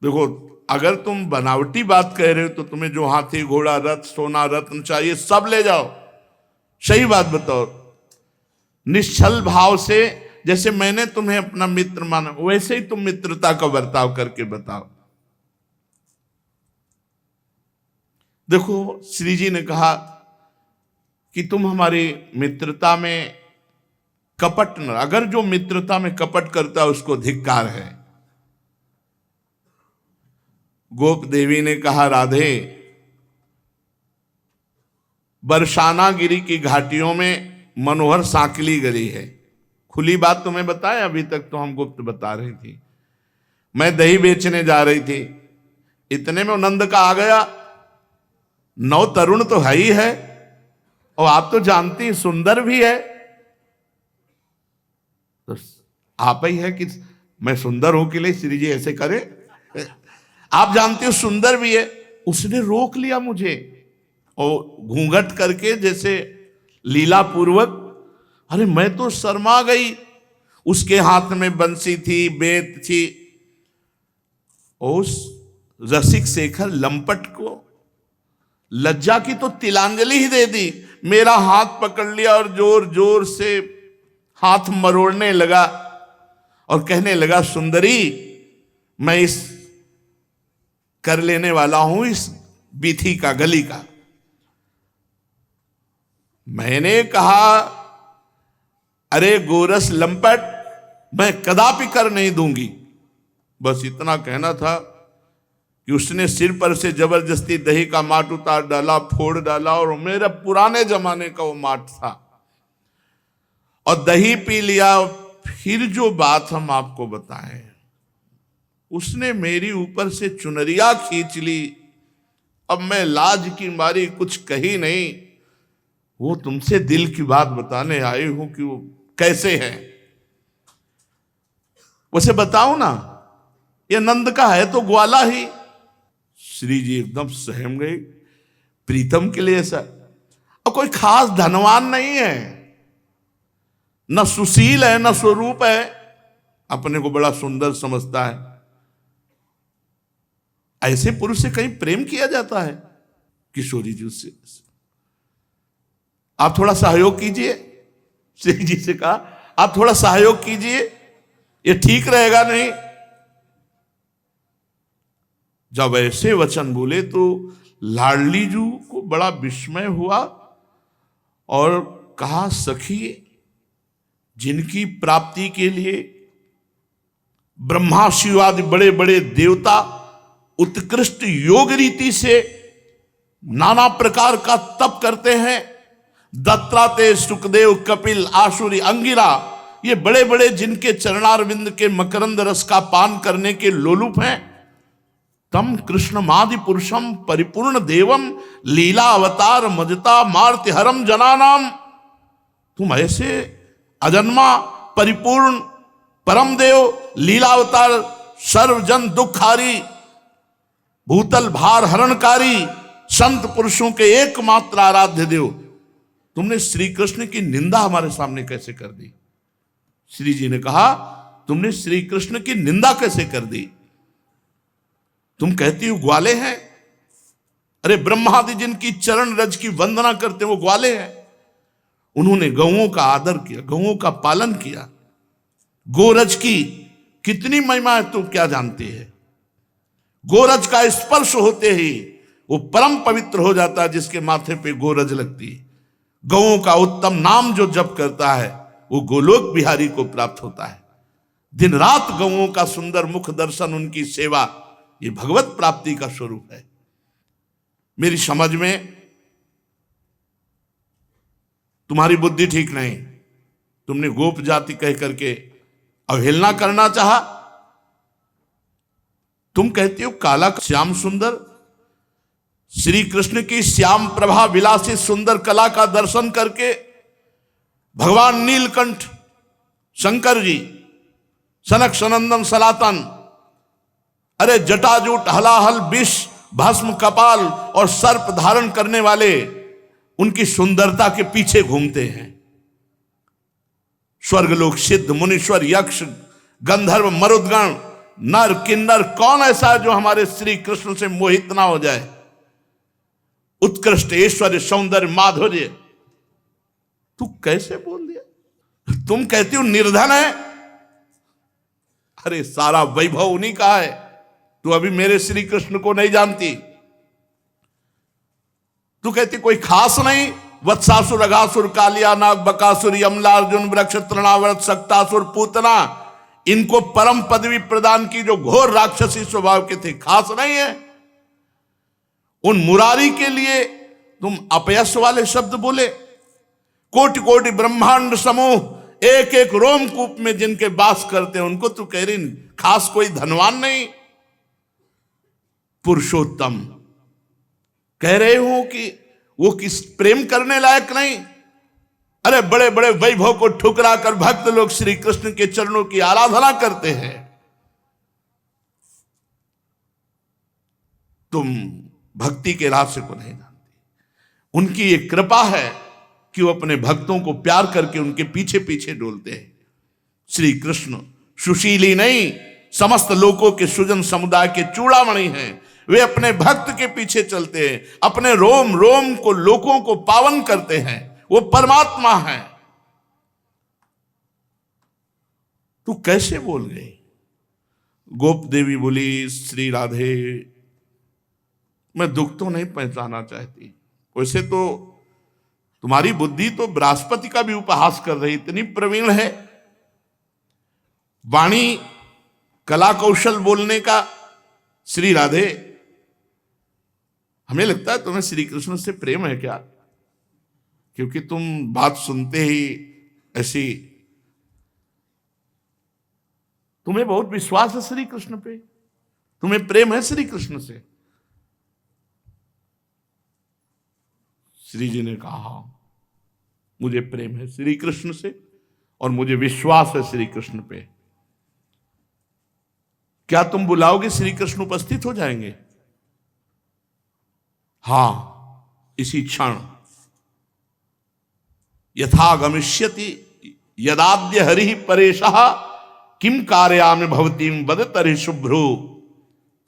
देखो, अगर तुम बनावटी बात कह रहे हो तो तुम्हें जो हाथी घोड़ा रथ सोना रत्न चाहिए सब ले जाओ। सही बात बताओ, निश्चल भाव से, जैसे मैंने तुम्हें अपना मित्र माना वैसे ही तुम मित्रता का बर्ताव करके बताओ। देखो, श्री जी ने कहा कि तुम हमारी मित्रता में कपट न, अगर जो मित्रता में कपट करता है उसको धिक्कार है। गोप देवी ने कहा, राधे, बरसाना गिरी की घाटियों में मनोहर सांकली गली है। खुली बात तुम्हें बताया, अभी तक तो हम गुप्त बता रही थी। मैं दही बेचने जा रही थी, इतने में नंद का आ गया। नौ तरुण तो है ही है, और आप तो जानती हैं सुंदर भी है। तो आप ही है कि मैं सुंदर हूं के लिए श्री जी ऐसे करे? आप जानते हो सुंदर भी है। उसने रोक लिया मुझे और घूंघट करके जैसे लीला पूर्वक। अरे मैं तो शर्मा गई। उसके हाथ में बंसी थी, बेत थी। उस रसिक शेखर लंपट को लज्जा की तो तिलांजलि ही दे दी। मेरा हाथ पकड़ लिया और जोर जोर से हाथ मरोड़ने लगा और कहने लगा, सुंदरी, मैं इस कर लेने वाला हूं इस बीथी का, गली का। मैंने कहा, अरे गोरस लंपट, मैं कदापि कर नहीं दूंगी। बस इतना कहना था कि उसने सिर पर से जबरदस्ती दही का माट उतार डाला, फोड़ डाला, और मेरा पुराने जमाने का वो माट था, और दही पी लिया। फिर जो बात हम आपको बताएं, उसने मेरी ऊपर से चुनरिया खींच ली। अब मैं लाज की मारी कुछ कही नहीं। वो तुमसे दिल की बात बताने आई हूं कि वो कैसे है, उसे बताओ ना। ये नंद का है तो ग्वाला ही। श्री जी एकदम सहम गए। प्रीतम के लिए ऐसा, और कोई खास धनवान नहीं है, न सुशील है, न स्वरूप है, अपने को बड़ा सुंदर समझता है। ऐसे पुरुष से कहीं प्रेम किया जाता है? किशोरी जी उससे, आप थोड़ा सहयोग कीजिए। श्री जी से कहा, आप थोड़ा सहयोग कीजिए, ये ठीक रहेगा नहीं। जब ऐसे वचन बोले तो लाडली जू को बड़ा विस्मय हुआ और कहा, सखी, जिनकी प्राप्ति के लिए ब्रह्मा शिव आदि बड़े बड़े देवता उत्कृष्ट योग रीति से नाना प्रकार का तप करते हैं, दत्तात्रेय, सुखदेव, कपिल, आसुरी, अंगिरा, ये बड़े बड़े जिनके चरणारविंद के मकरंद रस का पान करने के लोलुप हैं, तम कृष्णमादि पुरुषम परिपूर्ण देवम लीला अवतार मजता मार्ति हरम जनानाम। तुम ऐसे अजन्मा परिपूर्ण परम देव लीला अवतार सर्वजन दुखारी भूतल भार हरणकारी संत पुरुषों के एकमात्र आराध्य देव, तुमने श्री कृष्ण की निंदा हमारे सामने कैसे कर दी? श्री जी ने कहा, तुमने श्री कृष्ण की निंदा कैसे कर दी? तुम कहती हो ग्वाले हैं। अरे ब्रह्मादि जिनकी चरण रज की वंदना करते वो ग्वाले हैं। उन्होंने गौओं का आदर किया, गौओं का पालन किया। गोरज की कितनी महिमा है तुम क्या जानते हैं? गोरज का स्पर्श होते ही वो परम पवित्र हो जाता है, जिसके माथे पे गोरज लगती है। गौओं का उत्तम नाम जो जप करता है वो गोलोक बिहारी को प्राप्त होता है। दिन रात गौओं का सुंदर मुख दर्शन, उनकी सेवा, ये भगवत प्राप्ति का स्वरूप है। मेरी समझ में तुम्हारी बुद्धि ठीक नहीं। तुमने गोप जाति कह करके अवहेलना करना चाहा। तुम कहती हो काला श्याम सुंदर। श्री कृष्ण की श्याम प्रभा विलासी सुंदर कला का दर्शन करके भगवान नीलकंठ, शंकर जी, सनक सनंदन सनातन, अरे जटाजूट हलाहल विष भस्म कपाल और सर्प धारण करने वाले उनकी सुंदरता के पीछे घूमते हैं। स्वर्गलोक सिद्ध मुनीश्वर यक्ष गंधर्व मरुदगण नर किन्नर कौन ऐसा है जो हमारे श्री कृष्ण से मोहित ना हो जाए। उत्कृष्ट ऐश्वर्य सौंदर्य माधुर्य, तू कैसे बोल दिया। तुम कहती हो निर्धन है, अरे सारा वैभव उन्हीं का है, तू अभी मेरे श्री कृष्ण को नहीं जानती। तू कहती कोई खास नहीं, वत्सासुर अघासुर कालिया नाग बकासुर यमला अर्जुन वृक्ष तृणाव्रत सक्तासुर पूतना, इनको परम पदवी प्रदान की जो घोर राक्षसी स्वभाव के थे, खास नहीं है। उन मुरारी के लिए तुम अपयश वाले शब्द बोले। कोटि कोटि ब्रह्मांड समूह एक एक रोमकूप में जिनके वास करते हैं उनको तू कह रही खास कोई धनवान नहीं। पुरुषोत्तम कह रहे हो कि वो किस प्रेम करने लायक नहीं। अरे बड़े बड़े वैभव को ठुकरा कर भक्त लोग श्री कृष्ण के चरणों की आराधना करते हैं। तुम भक्ति के रहस्य को नहीं जानते। उनकी ये कृपा है कि वो अपने भक्तों को प्यार करके उनके पीछे पीछे डोलते हैं। श्री कृष्ण सुशीली नहीं, समस्त लोगों के सुजन समुदाय के चूड़ामणि हैं। वे अपने भक्त के पीछे चलते हैं, अपने रोम रोम को लोगों को पावन करते हैं। वो परमात्मा है। तू कैसे बोल गई। गोप देवी बोली श्री राधे मैं दुख तो नहीं पहचाना चाहती, वैसे तो तुम्हारी बुद्धि तो बृहस्पति का भी उपहास कर रही, इतनी प्रवीण है। वाणी कला कौशल बोलने का। श्री राधे हमें लगता है तुम्हें श्री कृष्ण से प्रेम है क्या, क्योंकि तुम बात सुनते ही ऐसी, तुम्हें बहुत विश्वास है श्री कृष्ण पे, तुम्हें प्रेम है श्री कृष्ण से। श्री जी ने कहा मुझे प्रेम है श्री कृष्ण से और मुझे विश्वास है श्री कृष्ण पे। क्या तुम बुलाओगे श्री कृष्ण उपस्थित हो जाएंगे। हां इसी क्षण। यथा गमिष्यति यदाद्य हरि परेशः किम कार्यामि भवतीम वदतरि शुभ्रू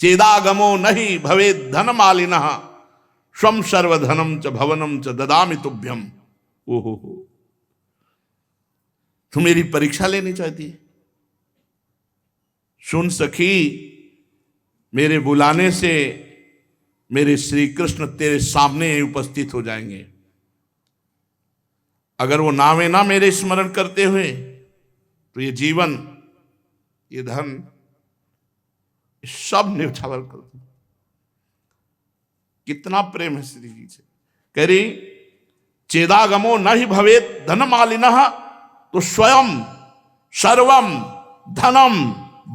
चेदागमो नहीं भवेद धनमालिनः स्वम सर्वधनम च भवनम च ददामि तुभ्यम। ओहो तू मेरी परीक्षा लेनी चाहती है। सुन सखी, मेरे बुलाने से मेरे श्री कृष्ण तेरे सामने उपस्थित हो जाएंगे। अगर वो नावे ना मेरे स्मरण करते हुए तो ये जीवन ये धन सब न्यौछावर कर दूं। कितना प्रेम है श्री जी से। कह रही चेदागमो न ही भवेत धनमालिनः, तो स्वयं सर्वम धनम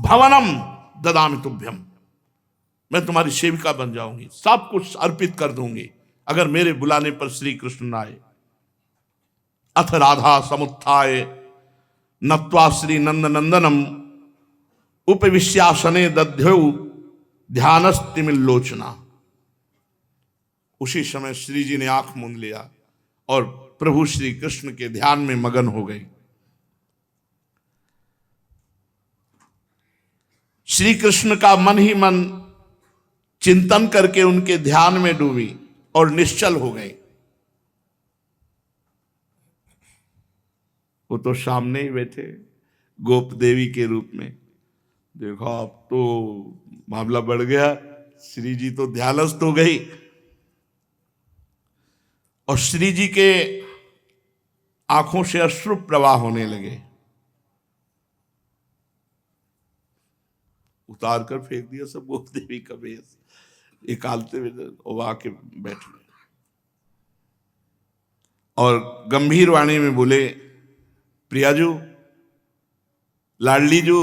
भवनम ददामि तुभ्यम, मैं तुम्हारी सेविका बन जाऊंगी, सब कुछ अर्पित कर दूंगी अगर मेरे बुलाने पर श्री कृष्ण न आए। अथ राधा समुत्थाय नत्वा श्री नंद नंदनम उपविश्यासने दध्यौ ध्यानस्तिमिल्लोचना। उसी समय श्री जी ने आंख मूंद लिया और प्रभु श्री कृष्ण के ध्यान में मगन हो गई। श्री कृष्ण का मन ही मन चिंतन करके उनके ध्यान में डूबी और निश्चल हो गई। वो तो सामने ही बैठे गोप देवी के रूप में। देखो अब तो मामला बढ़ गया, श्री जी तो ध्यानस्थ हो गई और श्री जी के आंखों से अश्रु प्रवाह होने लगे। उतार कर फेंक दिया सब गोप देवी का वेश, निकालते हुए वो आके बैठ गए और गंभीर वाणी में बोले, प्रियाजू, लाडलीजू,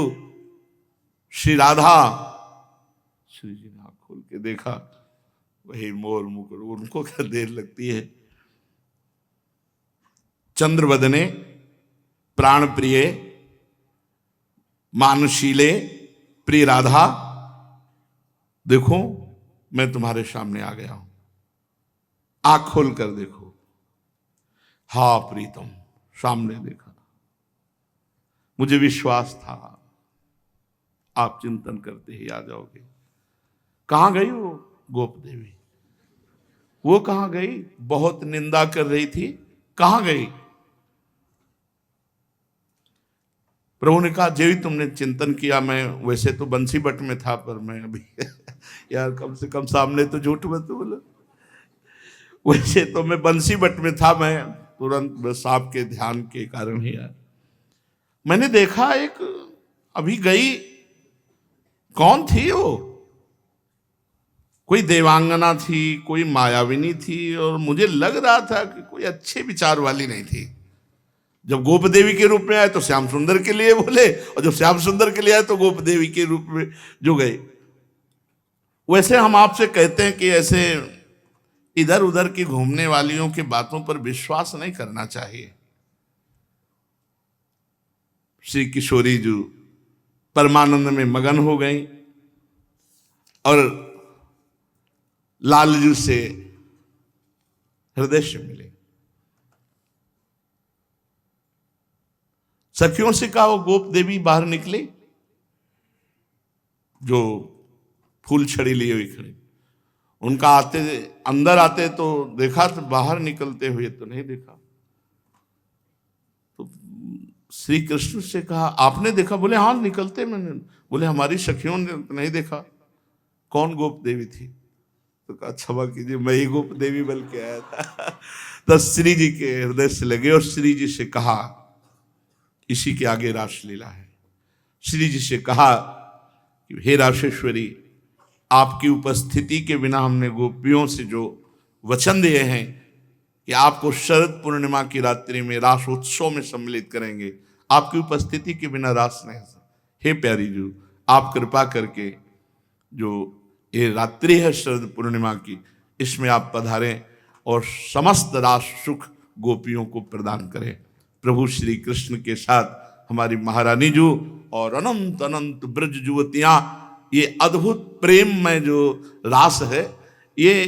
श्री राधा श्री जी ने आँख खोल के देखा, वही मोर मुकुट, उनको क्या देर लगती है। चंद्रवदने प्राण प्रिय मानुशीले प्रिय राधा, देखो मैं तुम्हारे सामने आ गया हूं, आंख खोल कर देखो। हा प्रीतम, सामने देखा, मुझे विश्वास था आप चिंतन करते ही आ जाओगे। कहां गई वो गोप देवी? वो कहां गई? बहुत निंदा कर रही थी, कहां गई? प्रभु ने कहा, जेवी तुमने चिंतन किया, मैं वैसे तो बंसी बट में था, पर मैं अभी यार कम से कम सामने तो झूठ मत बोलो। वैसे तो मैं बंसी बट में था, मैं तुरंत बस आपके ध्यान के कारण ही यार मैंने देखा एक अभी गई। कौन थी वो? कोई देवांगना थी, कोई मायाविनी थी, और मुझे लग रहा था कि कोई अच्छे विचार वाली नहीं थी। जब गोप देवी के रूप में आए तो श्याम सुंदर के लिए बोले, और जब श्याम सुंदर के लिए आए तो गोप देवी के रूप में जो गए। वैसे हम आपसे कहते हैं कि ऐसे इधर उधर की घूमने वालियों की बातों पर विश्वास नहीं करना चाहिए। श्री किशोरी जी परमानंद में मगन हो गई और लालजू से हृदय से मिले। सखियों से कहा, वो गोप देवी बाहर निकली जो फूल छड़ी लिए हुई खड़ी। उनका आते अंदर आते तो देखा, तो बाहर निकलते हुए तो नहीं देखा। तो श्री कृष्ण से कहा, आपने देखा? बोले हाँ निकलते मैंने। बोले हमारी सखियों ने नहीं देखा। कौन गोप देवी थी? तो कहा, क्षमा कीजिए, मैं ही गोप देवी बन के आया था। तो श्री जी के हृदय से लगे और श्री जी से कहा, इसी के आगे रासलीला है। श्री जी से कहा कि हे रासेश्वरी, आपकी उपस्थिति के बिना हमने गोपियों से जो वचन दिए हैं कि आपको शरद पूर्णिमा की रात्रि में रास उत्सव में सम्मिलित करेंगे, आपकी उपस्थिति के बिना रास नहीं। हे प्यारी जी, आप कृपा करके जो ये रात्रि है शरद पूर्णिमा की, इसमें आप पधारें और समस्त रास सुख गोपियों को प्रदान करें। प्रभु श्री कृष्ण के साथ हमारी महारानी जी और अनंत अनंत ब्रज युवतियां, ये अद्भुत प्रेम में जो रास है, ये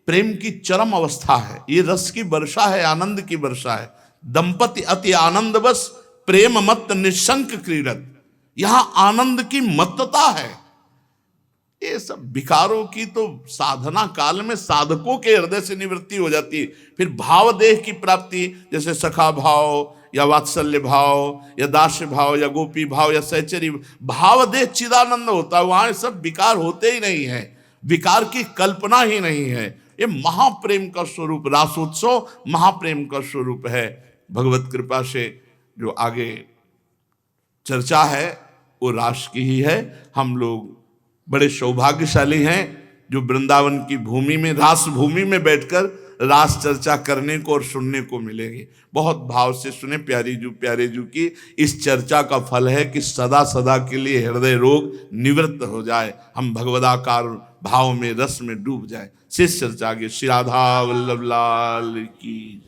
प्रेम की चरम अवस्था है। ये रस की वर्षा है, आनंद की वर्षा है। दंपति अति आनंद बस प्रेम मत निशंक क्रीडत, यहां आनंद की मत्तता है। ये सब विकारों की तो साधना काल में साधकों के हृदय से निवृत्ति हो जाती है। फिर भाव देह की प्राप्ति, जैसे सखा भाव या वात्सल्य भाव या दास्य भाव या गोपी भाव या सहचरी भाव देह चिदानंद होता है। वहां सब विकार होते ही नहीं है, विकार की कल्पना ही नहीं है। ये महाप्रेम का स्वरूप, रासोत्सव महाप्रेम का स्वरूप है। भगवत कृपा से जो आगे चर्चा है वो रास की ही है। हम लोग बड़े सौभाग्यशाली हैं जो वृंदावन की भूमि में, रास भूमि में बैठकर रास चर्चा करने को और सुनने को मिलेगी। बहुत भाव से सुने प्यारे जू की इस चर्चा का फल है कि सदा सदा के लिए हृदय रोग निवृत्त हो जाए, हम भगवदाकार भाव में, रस में डूब जाए। शेष चर्चा के श्री राधा वल्लभ लाल की।